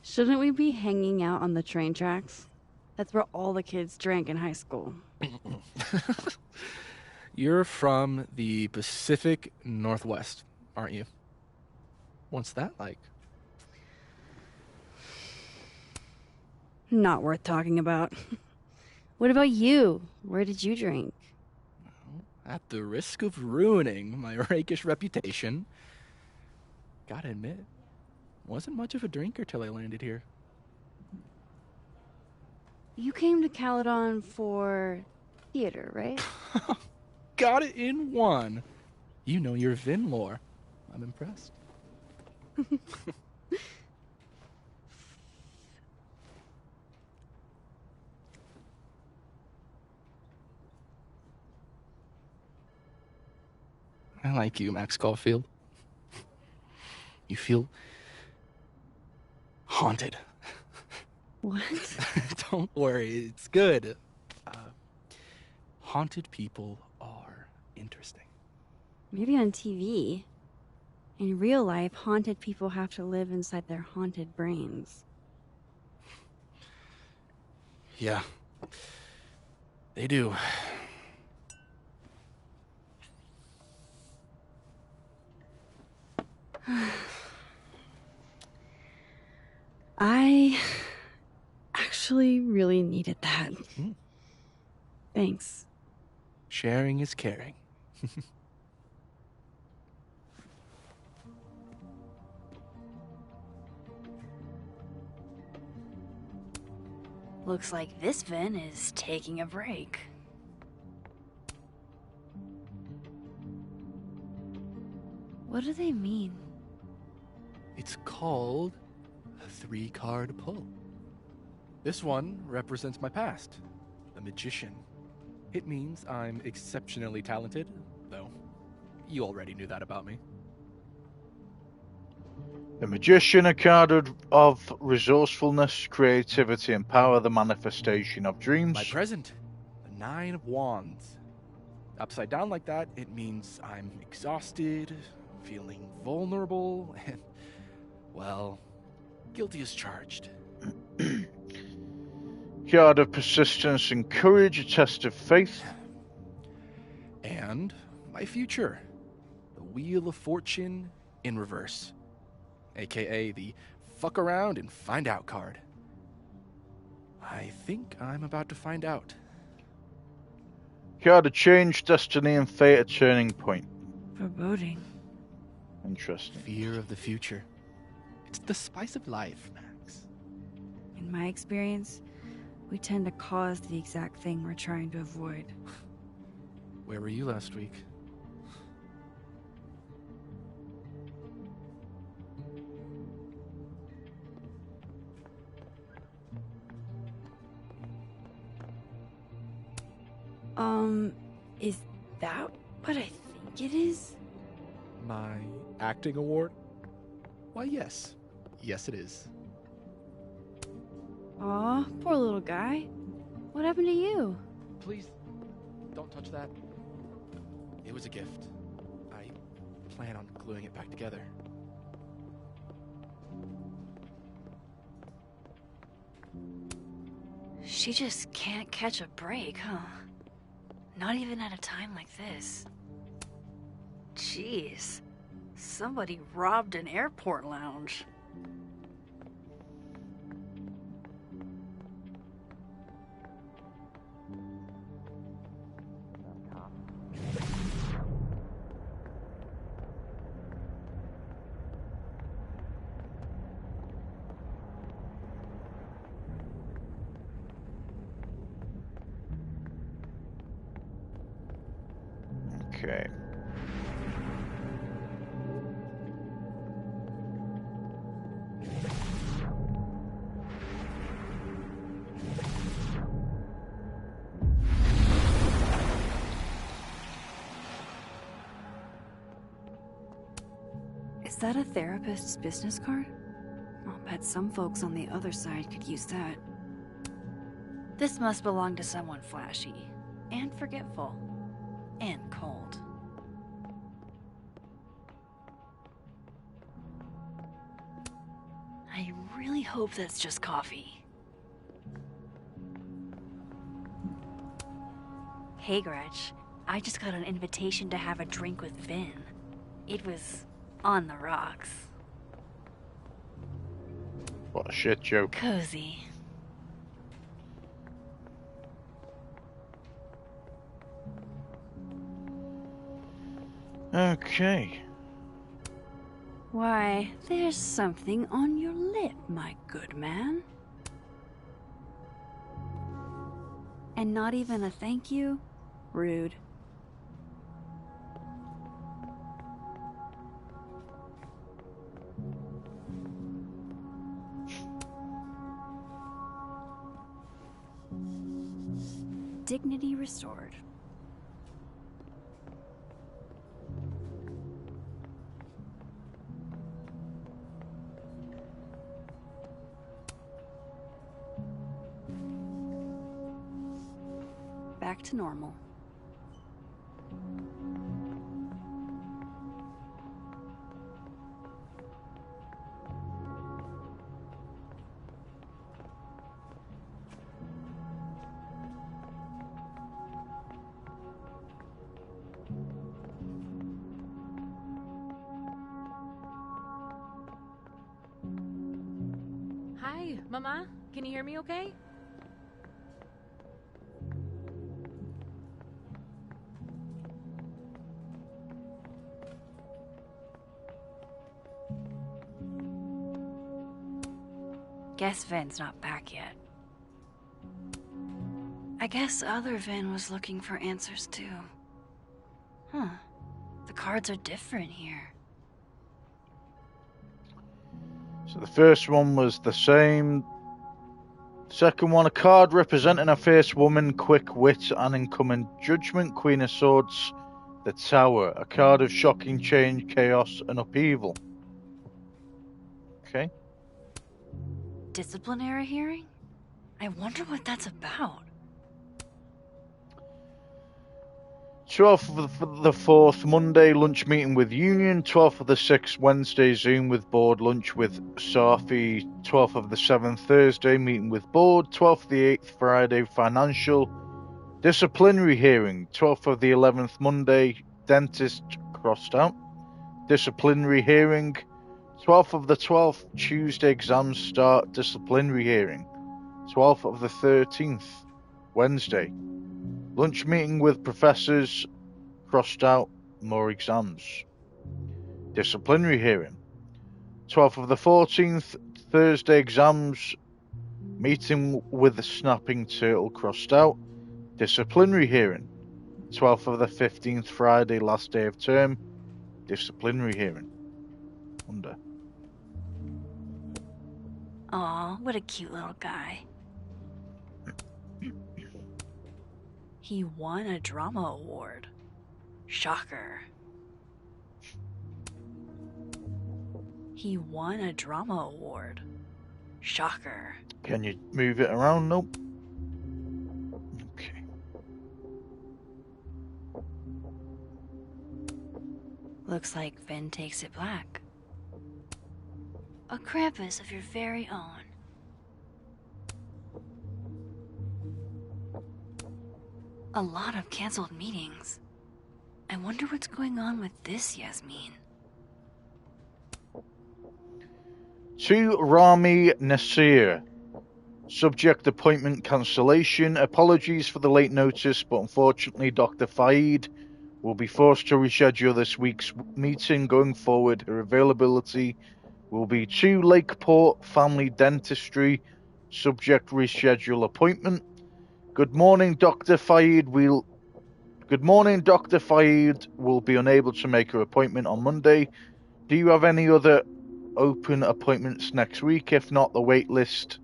Shouldn't we be hanging out on the train tracks? That's where all the kids drank in high school. You're from the Pacific Northwest, aren't you? What's that like? Not worth talking about. What about you? Where did you drink? At the risk of ruining my rakish reputation, gotta admit, wasn't much of a drinker till I landed here. You came to Caledon for theater, right? got it in one. You know your Vin lore. I'm impressed. I like you, Max Caulfield. You feel haunted. What? Don't worry, it's good. Haunted people are interesting. Maybe on TV. In real life, haunted people have to live inside their haunted brains. Yeah, they do. I actually really needed that. Thanks. Sharing is caring. Looks like this Vin is taking a break. What do they mean? It's called a 3-card pull. This one represents my past, the magician. It means I'm exceptionally talented, though you already knew that about me. The Magician, a card of resourcefulness, creativity, and power, the manifestation of dreams. My present, the 9 of Wands. Upside down like that, it means I'm exhausted, feeling vulnerable, and, well, guilty as charged. Card of persistence and courage, a test of faith. And my future, the Wheel of Fortune in reverse, aka the fuck around and find out card. I think I'm about to find out. Card of change, destiny, and fate, a turning point. Foreboding. Interesting. Fear of the future. It's the spice of life, Max. In my experience, we tend to cause the exact thing we're trying to avoid. Where were you last week? Is that what I think it is? My acting award? Why, yes. Yes, it is. Aw, poor little guy. What happened to you? Please, don't touch that. It was a gift. I plan on gluing it back together. She just can't catch a break, huh? Not even at a time like this. Jeez. Somebody robbed an airport lounge. Okay. Is that a therapist's business card? I'll bet some folks on the other side could use that. This must belong to someone flashy, and forgetful, and cold. I really hope that's just coffee. Hey, Gretch. I just got an invitation to have a drink with Vin. It was on the rocks. What a shit joke. Cozy. Okay. Why, there's something on your lip, my good man. And not even a thank you? Rude. Dignity restored. Back to normal. Hi, Mama. Can you hear me okay? Guess Vin's not back yet. I guess other Vin was looking for answers too. Huh. The cards are different here. So the first one was the same. Second one, a card representing a fierce woman, quick wit, and incoming judgment. Queen of Swords, the Tower. A card of shocking change, chaos, and upheaval. Okay. Disciplinary hearing? I wonder what that's about. 12th of the 4th, Monday, lunch meeting with Union. 12th of the 6th, Wednesday, Zoom with board, lunch with Safi. 12th of the 7th, Thursday, meeting with board. 12th of the 8th, Friday, financial. Disciplinary hearing. 12th of the 11th, Monday, dentist, crossed out. Disciplinary hearing. 12th of the 12th, Tuesday, exams start, disciplinary hearing. 12th of the 13th, Wednesday. Lunch meeting with professors, crossed out, more exams. Disciplinary hearing. 12th of the 14th, Thursday, exams. Meeting with the snapping turtle, crossed out. Disciplinary hearing. 12th of the 15th, Friday, last day of term. Disciplinary hearing. Under. Aw, what a cute little guy. He won a drama award. Shocker. He won a drama award. Shocker. Can you move it around? Nope. Okay. Looks like Vin takes it black. A Krampus of your very own. A lot of canceled meetings. I wonder what's going on with this Yasmin. To Rami Nasir. Subject appointment cancellation. Apologies for the late notice, but unfortunately Dr. Faid will be forced to reschedule this week's meeting. Going forward, her availability will be to Lakeport Family Dentistry. Subject reschedule appointment. Good morning, Dr. Faid. Good morning, Dr. Faid will be unable to make her appointment on Monday. Do you have any other open appointments next week? If not, the wait list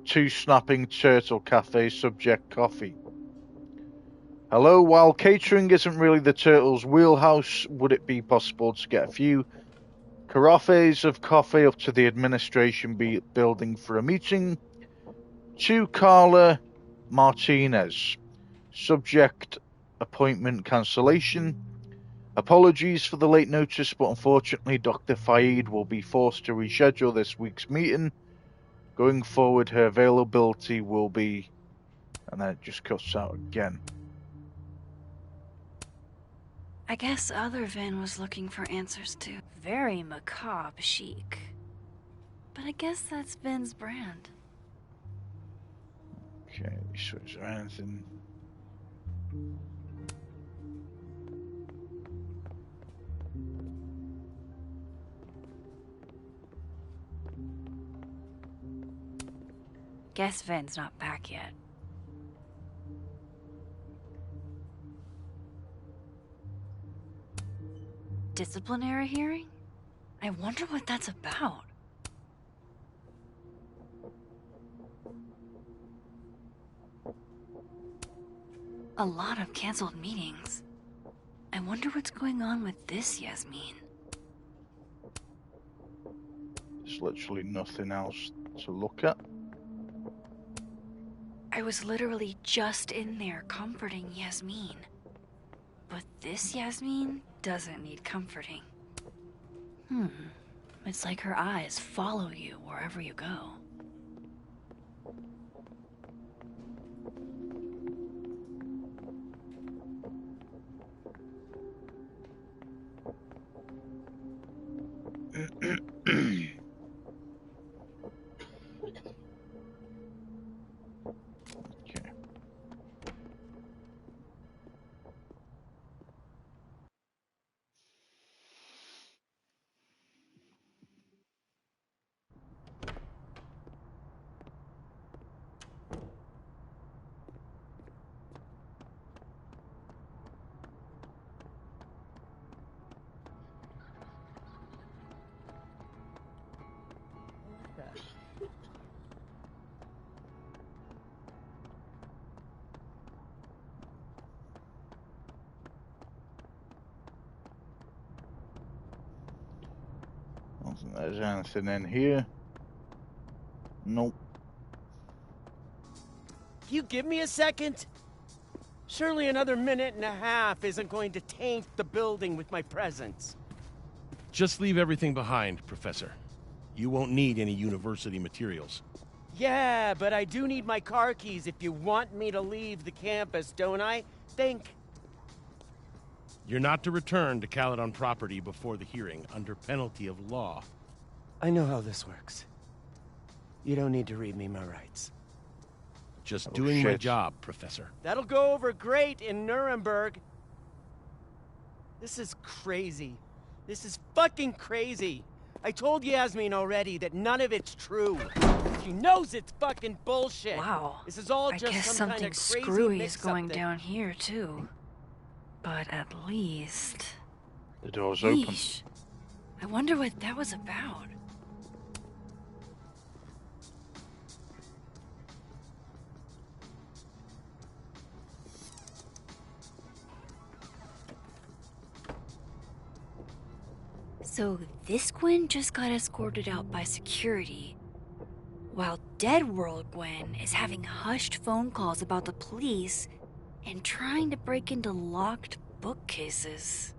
to Snapping Turtle Cafe, subject coffee. Hello, while catering isn't really the Turtles' wheelhouse, would it be possible to get a few carafes of coffee up to the administration building for a meeting? To Carla Martinez. Subject appointment cancellation. Apologies for the late notice, but unfortunately Dr. Faid will be forced to reschedule this week's meeting. Going forward, her availability will be... And then it just cuts out again. I guess other Vin was looking for answers too. Very macabre chic. But I guess that's Vin's brand. Okay, so is there anything... Guess Vin's not back yet. Disciplinary hearing? I wonder what that's about. A lot of canceled meetings. I wonder what's going on with this Yasmin. There's literally nothing else to look at. I was literally just in there comforting Yasmin. But this Yasmin doesn't need comforting. It's like her eyes follow you wherever you go. I don't think there's anything in here. Nope. You give me a second? Surely another minute and a half isn't going to taint the building with my presence. Just leave everything behind, Professor. You won't need any university materials. Yeah, but I do need my car keys if you want me to leave the campus, don't I? Think. You're not to return to Caledon property before the hearing, under penalty of law. I know how this works. You don't need to read me my rights. Just doing my job, Professor. That'll go over great in Nuremberg. This is crazy. This is fucking crazy. I told Yasmin already that none of it's true. She knows it's fucking bullshit. Wow. This is all I just guess some kind something of crazy screwy is mix-up going that- down here too. But at least... The door's open. Yeesh. I wonder what that was about. So this Gwen just got escorted out by security, while Dead World Gwen is having hushed phone calls about the police and trying to break into locked bookcases.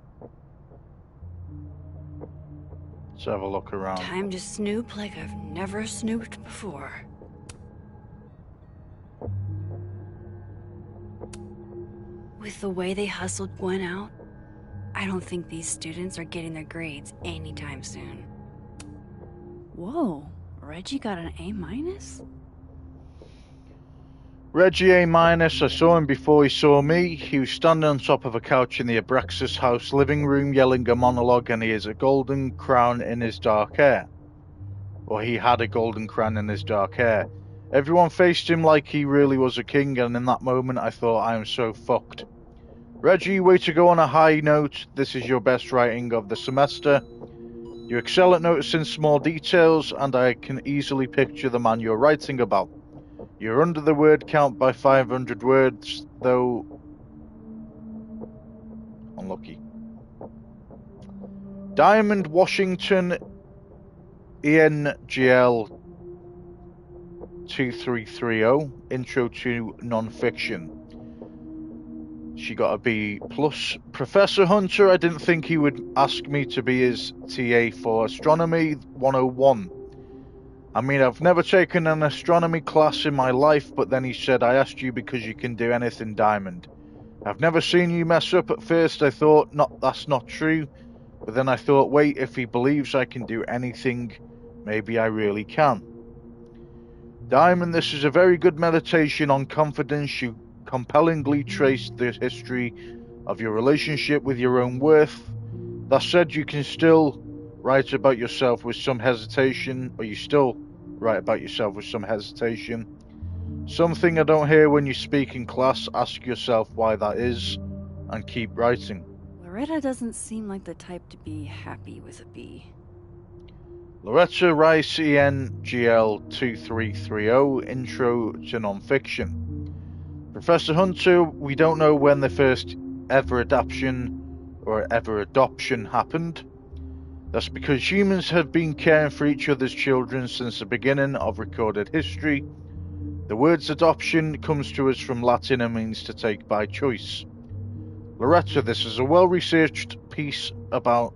Let's have a look around. Time to snoop like I've never snooped before. With the way they hustled Gwen out, I don't think these students are getting their grades anytime soon. Whoa, Reggie got an A-? Reggie A-. I saw him before he saw me. He was standing on top of a couch in the Abraxas house living room yelling a monologue, and he has a golden crown in his dark hair. Or he had a golden crown in his dark hair. Everyone faced him like he really was a king, and in that moment I thought, I am so fucked. Reggie, way to go on a high note. This is your best writing of the semester. You excel at noticing small details, and I can easily picture the man you're writing about. You're under the word count by 500 words, though... Unlucky. Diamond Washington, ENGL 2330, Intro to Non-Fiction. She got a B+. Professor Hunter, I didn't think he would ask me to be his TA for Astronomy 101. I mean, I've never taken an astronomy class in my life, but then he said, I asked you because you can do anything, Diamond. I've never seen you mess up. At first I thought, that's not true. But then I thought, wait, if he believes I can do anything, maybe I really can. Diamond, this is a very good meditation on confidence. You compellingly trace the history of your relationship with your own worth. That said, you can still write about yourself with some hesitation, or you still write about yourself with some hesitation. Something I don't hear when you speak in class. Ask yourself why that is, and keep writing. Loretta doesn't seem like the type to be happy with a B. Loretta Rice, ENGL 2330, Intro to Non-Fiction. Professor Hunter, we don't know when the first ever adoption happened. That's because humans have been caring for each other's children since the beginning of recorded history. The words adoption comes to us from Latin and means to take by choice. Loretta, this is a well-researched piece about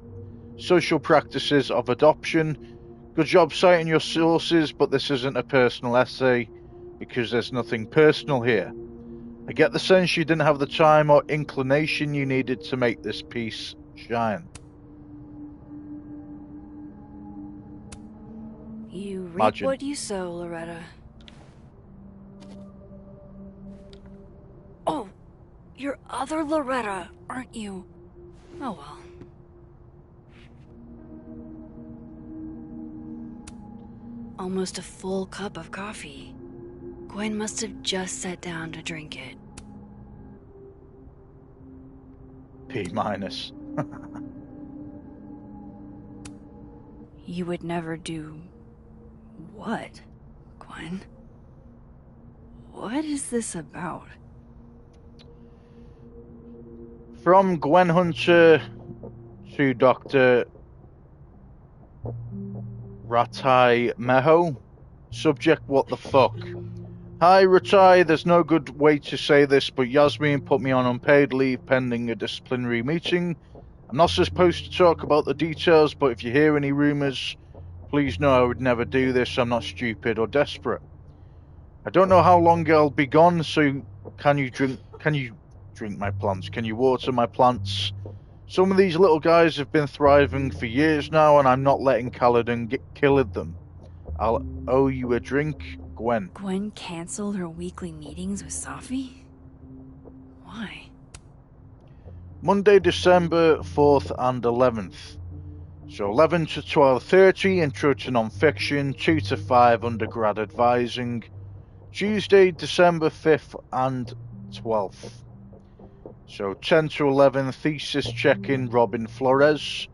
social practices of adoption. Good job citing your sources, but this isn't a personal essay because there's nothing personal here. I get the sense you didn't have the time or inclination you needed to make this piece shine. You reap Imagine. what you sow, Loretta. Oh, you're other Loretta, aren't you? Oh well. Almost a full cup of coffee. Gwen must have just sat down to drink it. P minus. You would never do... what, Gwen? What is this about? From Gwen Hunter to Dr. Ratai Meho. Subject, what the fuck? Hi Ratai, there's no good way to say this, but Yasmin put me on unpaid leave pending a disciplinary meeting. I'm not supposed to talk about the details, but if you hear any rumours, please know I would never do this. I'm not stupid or desperate. I don't know how long I'll be gone, so can you drink my plants? Can you water my plants? Some of these little guys have been thriving for years now, and I'm not letting Kaladin kill them. I'll owe you a drink, Gwen. Gwen canceled her weekly meetings with Safi? Why? Monday, December 4th and 11th. So 11 to 12:30, intro to non-fiction, 2 to 5, undergrad advising. Tuesday, December 5th and 12th. So 10 to 11, thesis check-in, Robin Flores.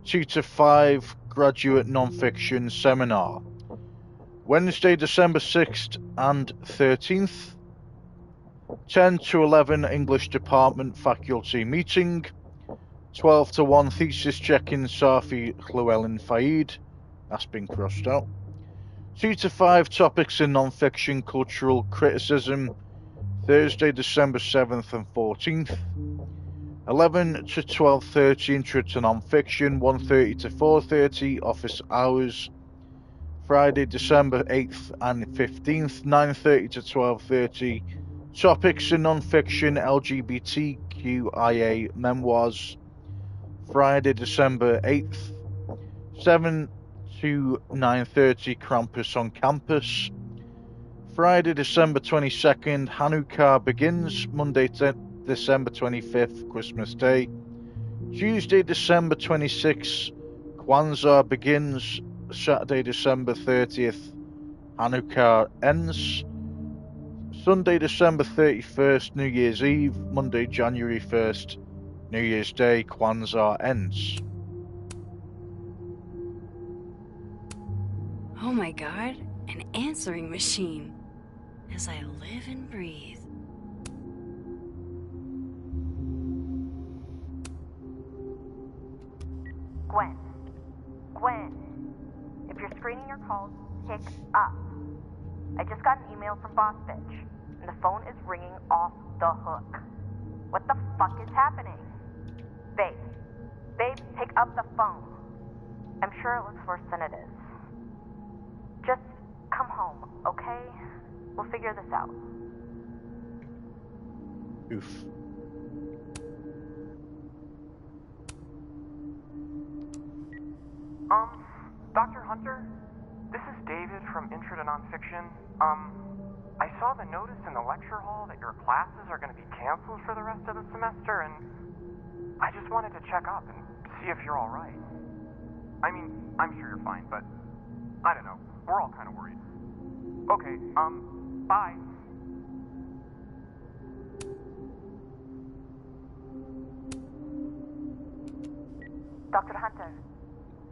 2 to 5, graduate non-fiction seminar. Wednesday, December 6th and 13th. 10 to 11, English department faculty meeting. 12 to 1, thesis check-in, Safi Llewellyn Faid. That's been crossed out. 2 to 5, topics in non-fiction, cultural criticism. Thursday, December 7th and 14th. 11 to 12:30, intro to non-fiction. 1:30 to 4:30, office hours. Friday, December 8th and 15th, 9:30 to 12:30. Topics in non-fiction, LGBTQIA memoirs. Friday, December 8th, 7 to 9:30, Krampus on campus. Friday, December 22nd, Hanukkah begins. Monday, December 25th, Christmas Day. Tuesday, December 26th, Kwanzaa begins. Saturday, December 30th, Hanukkah ends. Sunday, December 31st, New Year's Eve. Monday, January 1st, New Year's Day, Kwanzaa ends. Oh my god, an answering machine. As I live and breathe. Gwen. Gwen. If you're screening your calls, pick up. I just got an email from Boss Bitch, and the phone is ringing off the hook. What the fuck is happening? Babe. Babe, pick up the phone. I'm sure it looks worse than it is. Just come home, okay? We'll figure this out. Oof. Dr. Hunter? This is David from Intro to Nonfiction. I saw the notice in the lecture hall that your classes are going to be canceled for the rest of the semester, and I just wanted to check up and see if you're alright. I mean, I'm sure you're fine, but I don't know. We're all kind of worried. Okay, bye. Dr. Hunter,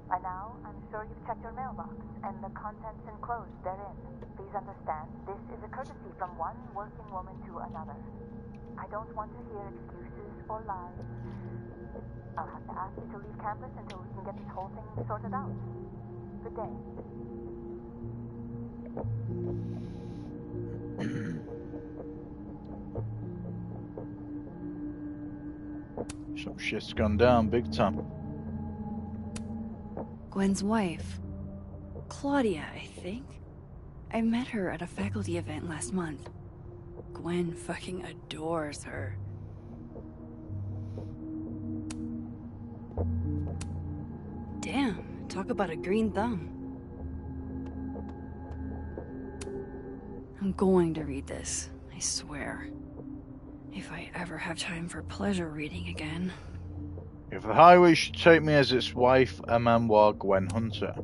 by now, I'm sure you've checked your mailbox and the contents enclosed therein. Please understand, this is a courtesy from one working woman to another. I don't want to hear excuses or lies. I'll have to ask you to leave campus until we can get this whole thing sorted out. Good day. Some shit's gone down big time. Gwen's wife. Claudia, I think. I met her at a faculty event last month. Gwen fucking adores her. Damn, talk about a green thumb. I'm going to read this, I swear. If I ever have time for pleasure reading again. If the highway should take me as its wife, a memoir, Gwen Hunter.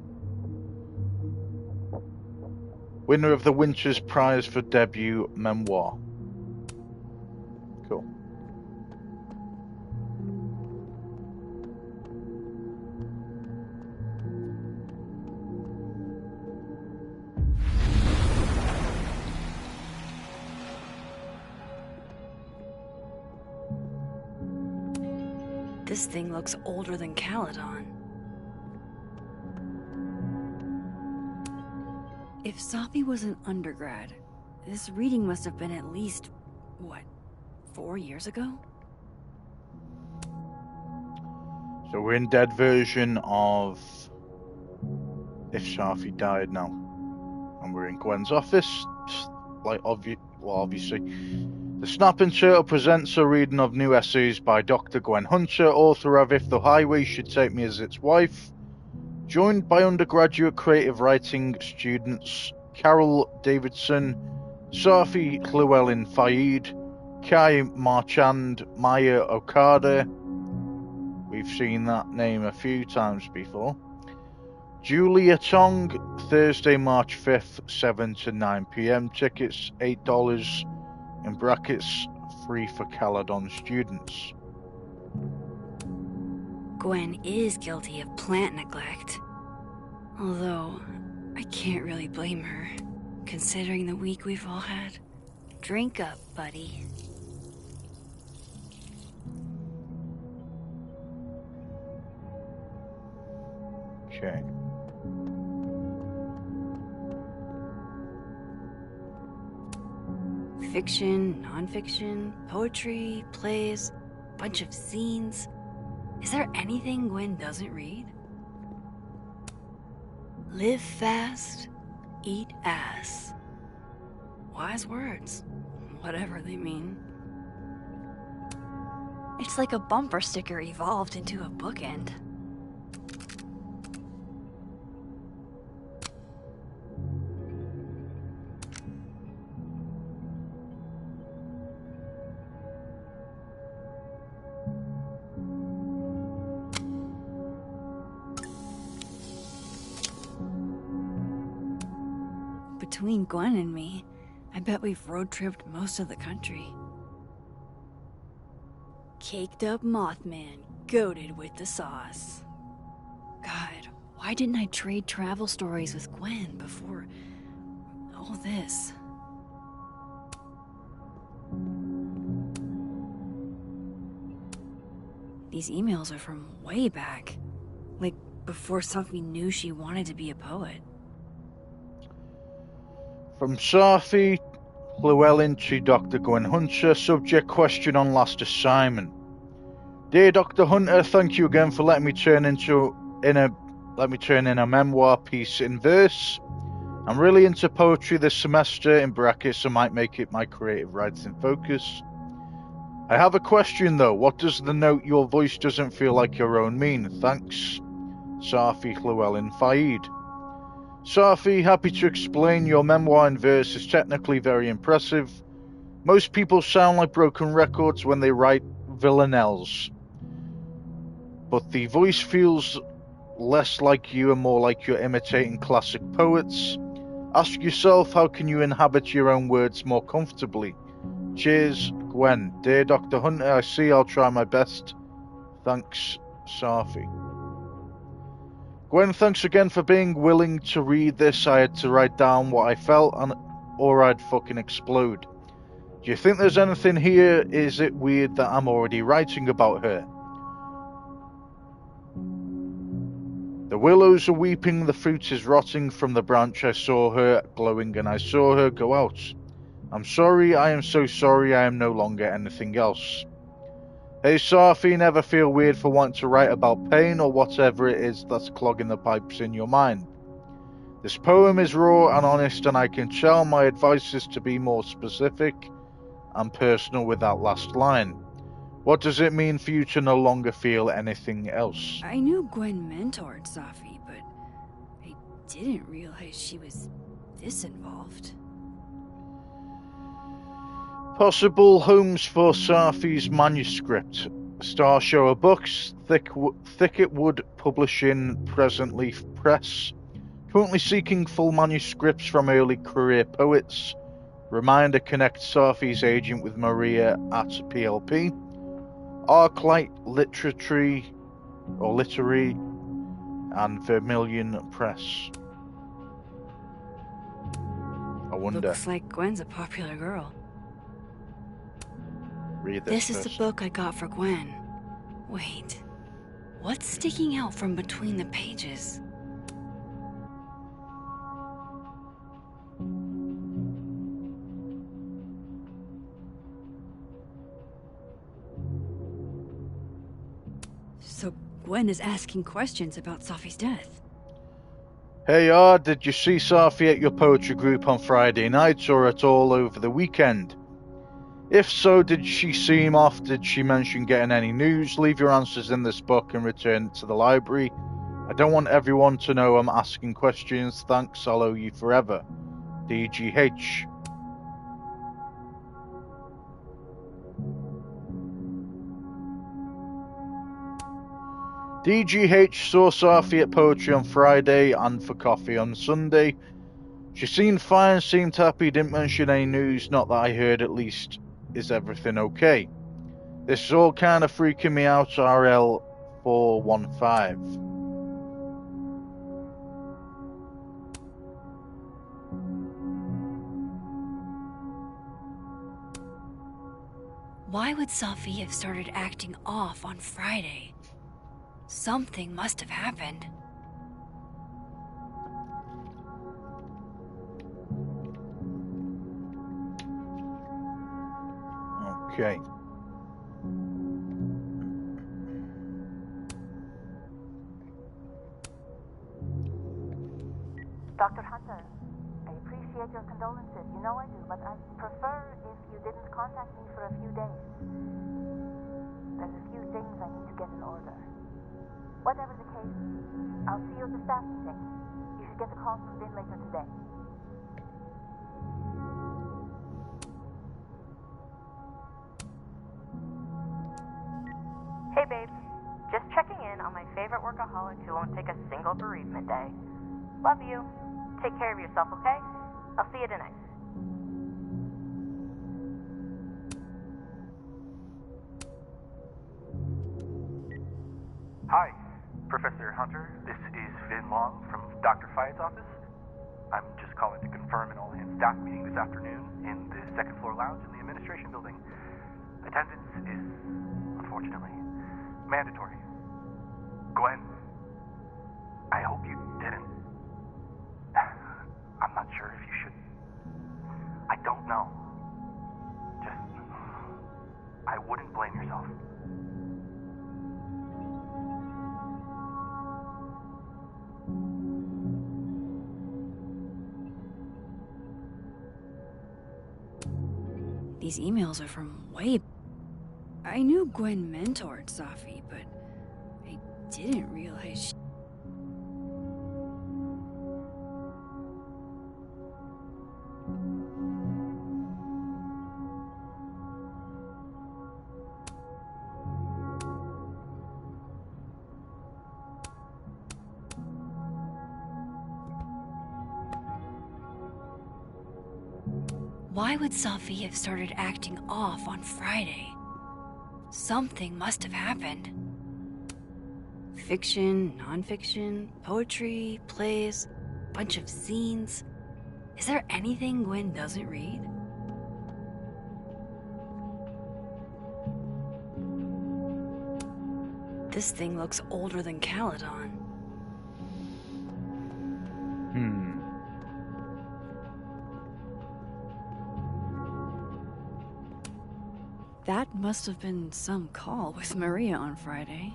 Winner of the Winters Prize for debut memoir. Cool. This thing looks older than Caledon. If Safi was an undergrad, this reading must have been at least, what, 4 years ago? So we're in dead version of If Safi Died now. And we're in Gwen's office. Like, obviously. The Snapping Turtle presents a reading of new essays by Dr. Gwen Hunter, author of If the Highway Should Take Me as Its Wife, joined by undergraduate creative writing students Carol Davidson, Safi Llewellyn Faid, Kai Marchand, Maya Okada. We've seen that name a few times before. Julia Tong, Thursday, March 5th, 7 to 9 p.m. Tickets $8, in brackets, free for Caledon students. Gwen is guilty of plant neglect. Although, I can't really blame her, considering the week we've all had. Drink up, buddy. Okay. Fiction, non-fiction, poetry, plays, bunch of scenes. Is there anything Gwen doesn't read? Live fast, eat ass. Wise words, whatever they mean. It's like a bumper sticker evolved into a bookend. Between Gwen and me, I bet we've road-tripped most of the country. Caked up Mothman, goated with the sauce. God, why didn't I trade travel stories with Gwen before all this? These emails are from way back. Like, before Safi knew she wanted to be a poet. From Safi Llewellyn to Dr. Gwen Hunter, subject question on last assignment. Dear Dr. Hunter, thank you again for letting me turn in a memoir piece in verse. I'm really into poetry this semester, in brackets, I might make it my creative writing focus. I have a question though, what does the note "your voice doesn't feel like your own" mean? Thanks, Safi Llewellyn Faid. Safi, happy to explain. Your memoir in verse is technically very impressive. Most people sound like broken records when they write villanelles, but the voice feels less like you and more like you're imitating classic poets. Ask yourself, how can you inhabit your own words more comfortably? Cheers, Gwen. Dear Dr. Hunter, I see I'll try my best. Thanks, Safi. Gwen, thanks again for being willing to read this. I had to write down what I felt, or I'd fucking explode. Do you think there's anything here? Is it weird that I'm already writing about her? The willows are weeping, the fruit is rotting from the branch. I saw her glowing and I saw her go out. I'm sorry, I am so sorry, I am no longer anything else. Hey Safi, never feel weird for wanting to write about pain or whatever it is that's clogging the pipes in your mind. This poem is raw and honest, and I can tell my advice is to be more specific and personal with that last line. What does it mean for you to no longer feel anything else? I knew Gwen mentored Safi, but I didn't realize she was this involved. Possible homes for Safi's manuscript. Star Shower Books, Thicketwood Publishing, Presently Press. Currently seeking full manuscripts from early career poets. Reminder, connect Safi's agent with Maria at PLP. Arclight Literary and Vermilion Press. I wonder. Looks like Gwen's a popular girl. Read This this is the first. book I got for Gwen. Wait, what's sticking out from between the pages? So Gwen is asking questions about Safi's death. Hey, did you see Safi at your poetry group on Friday night or at all over the weekend? If so, did she seem off? Did she mention getting any news? Leave your answers in this book and return it to the library. I don't want everyone to know I'm asking questions. Thanks, I'll owe you forever. DGH. DGH saw Safi at poetry on Friday and for coffee on Sunday. She seemed fine, seemed happy, didn't mention any news, not that I heard at least. Is everything okay? This is all kind of freaking me out, RL415. Why would Safi have started acting off on Friday? Something must have happened. Okay. Dr. Hunter, I appreciate your condolences. You know I do, but I'd prefer if you didn't contact me for a few days. There's a few things I need to get in order. Whatever the case, I'll see you at the staff meeting. You should get the call from Vin later today. Hey babe, just checking in on my favorite workaholic who won't take a single bereavement day. Love you. Take care of yourself, okay? I'll see you tonight. Hi, Professor Hunter. This is Vin Long from Dr. Fayed's office. I'm just calling to confirm an all-hands staff meeting this afternoon in the second floor lounge in the administration building. Attendance is, unfortunately, mandatory. Gwen, I hope you didn't. I'm not sure if you should. I don't know. Just, I wouldn't blame yourself. These emails are from way... I knew Gwen mentored Safi, but I didn't realize she... Why would Safi have started acting off on Friday? Something must have happened. Fiction, non-fiction, poetry, plays, bunch of zines. Is there anything Gwen doesn't read? This thing looks older than Caledon. That must have been some call with Maria on Friday.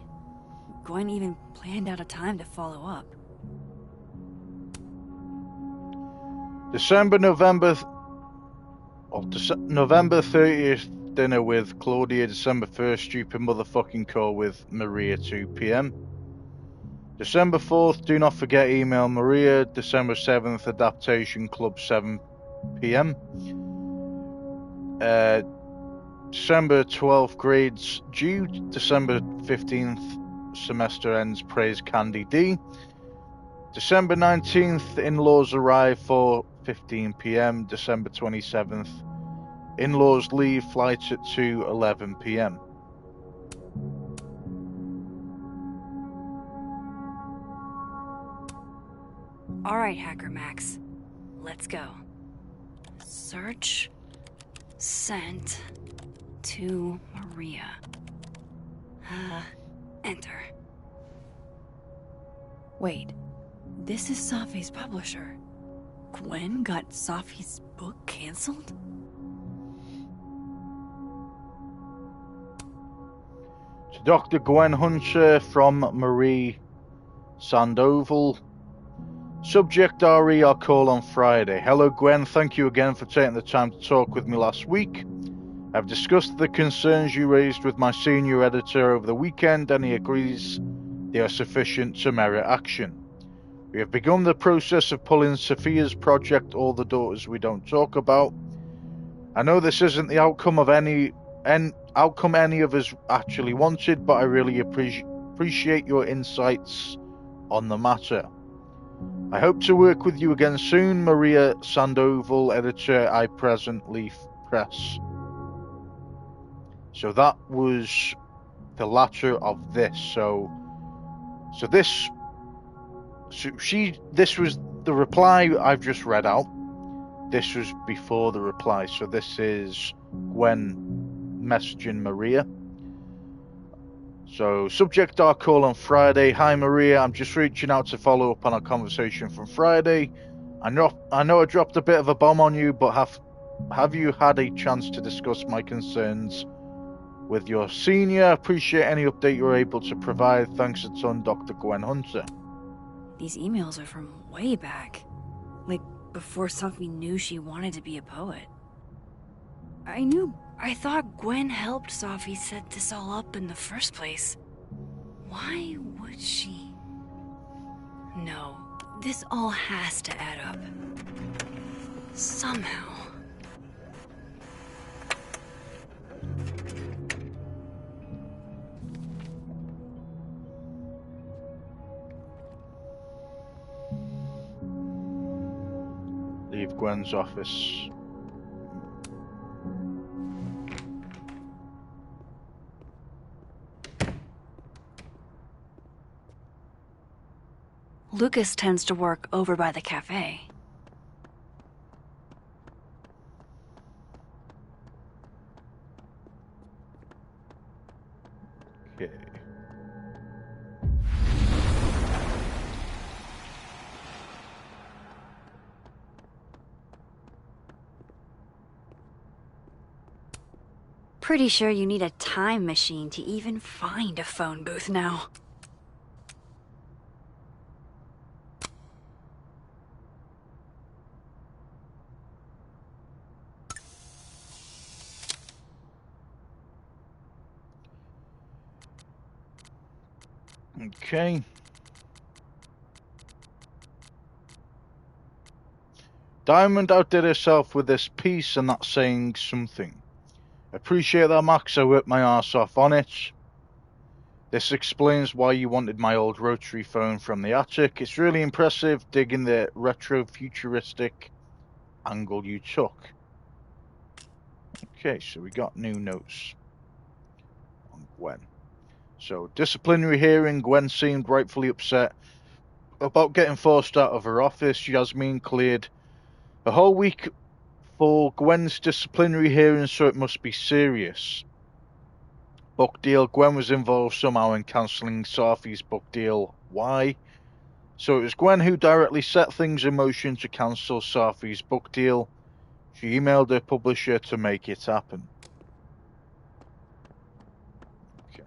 Gwen even planned out a time to follow up. November 30th dinner with Claudia. December 1st stupid motherfucking call with Maria 2 p.m. December 4th do not forget email Maria. December 7th adaptation club 7 p.m. December 12th grades due. December 15th semester ends praise Candy D. December 19th in-laws arrive for 15 p.m. December 27th in-laws leave flights at 2:11 p.m. Alright, Hacker Max. Let's go. Search. Sent. To Maria. Enter. Wait. This is Safi's publisher. Gwen got Safi's book cancelled? To Dr. Gwen Hunter from Marie Sandoval. Subject RE, I'll call on Friday. Hello Gwen, thank you again for taking the time to talk with me last week. I've discussed the concerns you raised with my senior editor over the weekend and he agrees they are sufficient to merit action. We have begun the process of pulling Sophia's project All the Daughters We Don't Talk About. I know this isn't the outcome any of us actually wanted, but I really appreciate your insights on the matter. I hope to work with you again soon, Maria Sandoval, editor I presently press. So that was the latter of this. This was the reply I've just read out. This was before the reply. So this is Gwen messaging Maria. So, subject our call on Friday. Hi Maria, I'm just reaching out to follow up on our conversation from Friday. I know I dropped a bit of a bomb on you, but have you had a chance to discuss my concerns with your senior? Appreciate any update you're able to provide. Thanks a ton, Dr. Gwen Hunter. These emails are from way back. Like, before Safi knew she wanted to be a poet. I thought Gwen helped Safi set this all up in the first place. Why would she? No, this all has to add up. Somehow. Leave Gwen's office. Lucas tends to work over by the cafe. Okay. Pretty sure you need a time machine to even find a phone booth now. Okay. Diamond outdid herself with this piece, and that's saying something. Appreciate that, Max. I worked my arse off on it. This explains why you wanted my old rotary phone from the attic. It's really impressive, digging the retro-futuristic angle you took. Okay, so we got new notes on Gwen. So, disciplinary hearing. Gwen seemed rightfully upset about getting forced out of her office. Yasmin cleared a whole week for Gwen's disciplinary hearing, so it must be serious. Book deal. Gwen was involved somehow in cancelling Safi's book deal. Why? So it was Gwen who directly set things in motion to cancel Safi's book deal. She emailed her publisher to make it happen. Okay.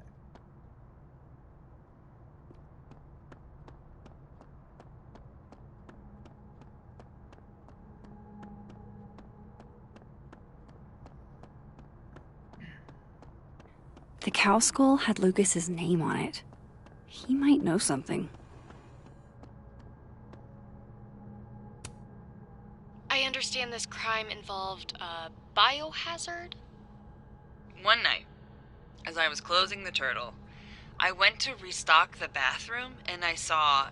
The cow skull had Lucas's name on it. He might know something. I understand this crime involved a biohazard? One night, as I was closing the turtle, I went to restock the bathroom and I saw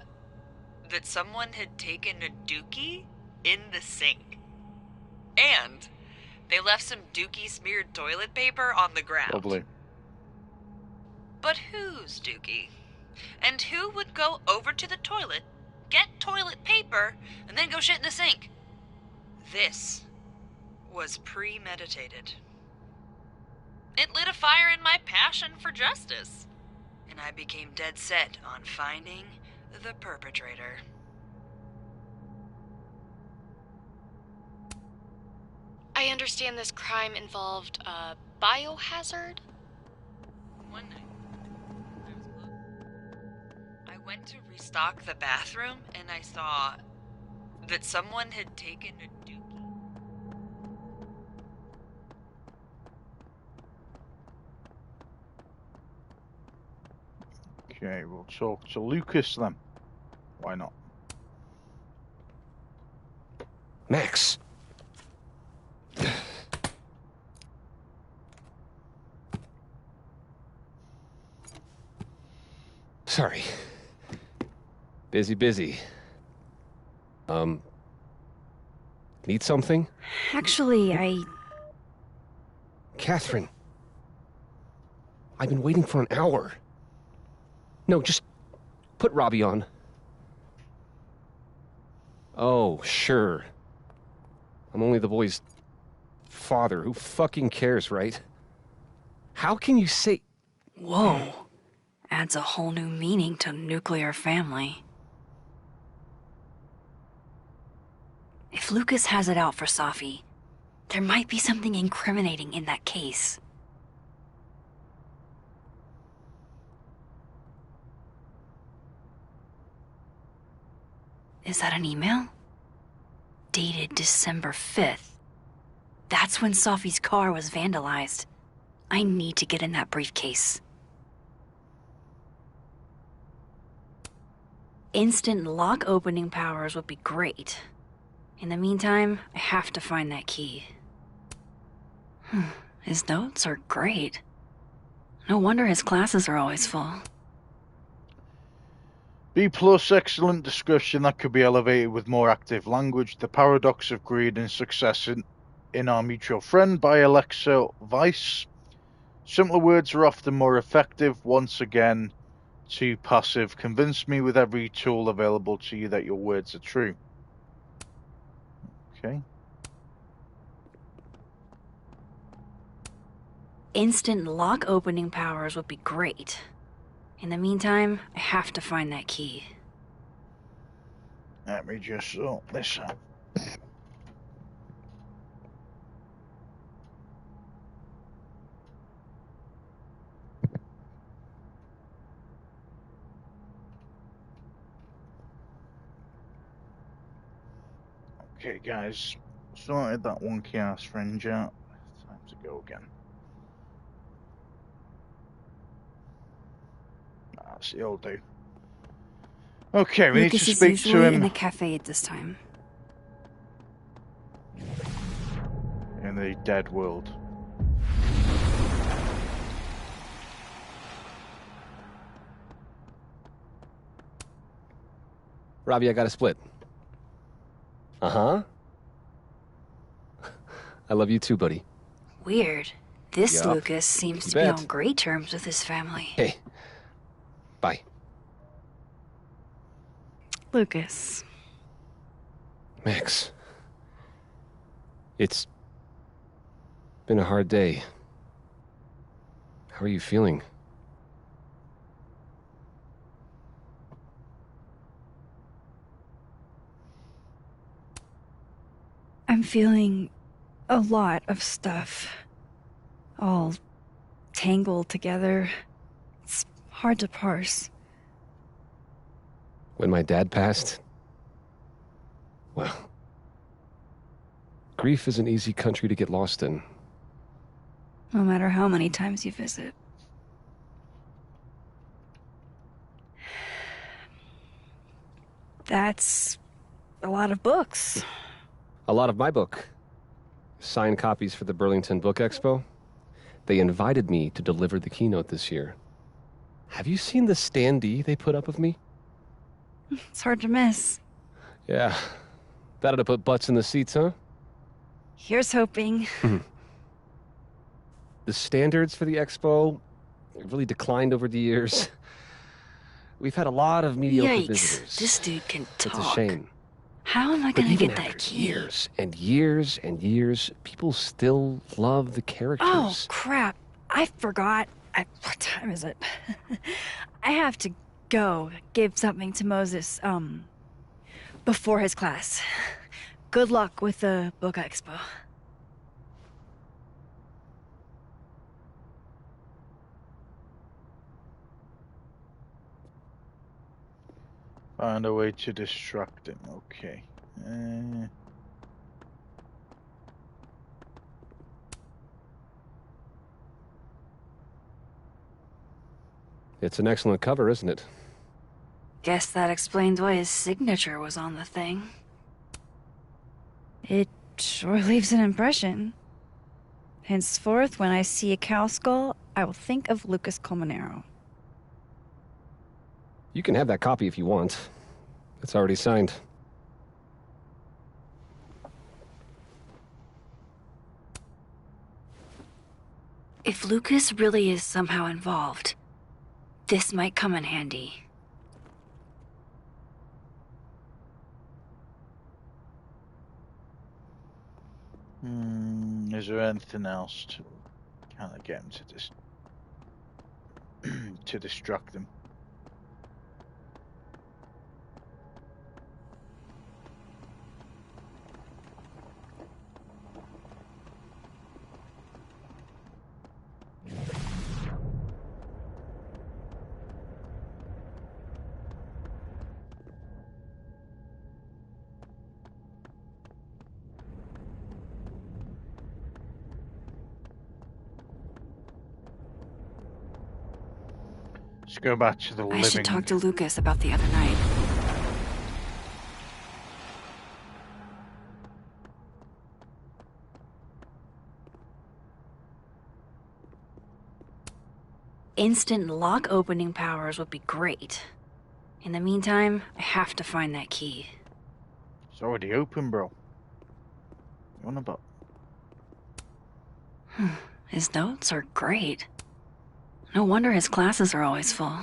that someone had taken a dookie in the sink. And they left some dookie smeared toilet paper on the ground. Lovely. But whose dookie? And who would go over to the toilet, get toilet paper, and then go shit in the sink? This was premeditated. It lit a fire in my passion for justice, and I became dead set on finding the perpetrator. I understand this crime involved a biohazard? One night, I went to restock the bathroom and I saw that someone had taken a dookie. Okay, we'll talk to Lucas then. Why not? Max. Sorry. Busy. Need something? Actually, Catherine. I've been waiting for an hour. No, just put Robbie on. Oh, sure. I'm only the boy's father. Who fucking cares, right? How can you say... Whoa. Adds a whole new meaning to nuclear family. If Lucas has it out for Safi, there might be something incriminating in that case. Is that an email? Dated December 5th. That's when Safi's car was vandalized. I need to get in that briefcase. Instant lock opening powers would be great. In the meantime, I have to find that key. His notes are great. No wonder his classes are always full. B+, excellent description that could be elevated with more active language. The paradox of greed and success in Our Mutual Friend by Alexa Weiss. Simpler words are often more effective. Once again, too passive. Convince me with every tool available to you that your words are true. Okay. Instant lock opening powers would be great. In the meantime, I have to find that key. Let me just sort this out. Okay, guys, sorted that one chaos fringe out. Time to go again. That's the old do. Okay, we Lucas need to is speak usually to him in the cafe at this time. in the dead world. Robbie, I got a split. Uh-huh. I love you too, buddy. Weird. This Yup. Lucas seems You to be bet. on great terms with his family. Hey, Bye. Lucas. Max. It's been a hard day. How are you feeling? I'm feeling a lot of stuff. All tangled together. It's hard to parse. When my dad passed, well, grief is an easy country to get lost in. No matter how many times you visit. That's a lot of books. A lot of my book. Signed copies for the Burlington Book Expo. They invited me to deliver the keynote this year. Have you seen the standee they put up of me? It's hard to miss. Yeah. That'd have put butts in the seats, huh? Here's hoping. The standards for the expo have really declined over the years. We've had a lot of mediocre visitors. This dude can talk. It's a shame. How am I But gonna even get that after key? years and years and years, people still love the characters. Oh, crap. I forgot. What time is it? I have to go give something to Moses, before his class. Good luck with the book expo. Find a way to distract him. Okay. It's an excellent cover, isn't it? Guess that explains why his signature was on the thing. It sure leaves an impression. Henceforth, when I see a cow skull, I will think of Lucas Colmenero. You can have that copy if you want. It's already signed. If Lucas really is somehow involved, this might come in handy. Is there anything else to kind of get him to to distract them? Let's go back to the living. I should talk to Lucas about the other night. Instant lock opening powers would be great. In the meantime, I have to find that key. It's already open, bro. What about? His notes are great. No wonder his classes are always full.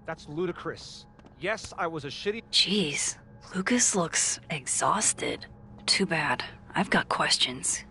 That's ludicrous. Yes, I was a shitty... Jeez, Lucas looks exhausted. Too bad. I've got questions.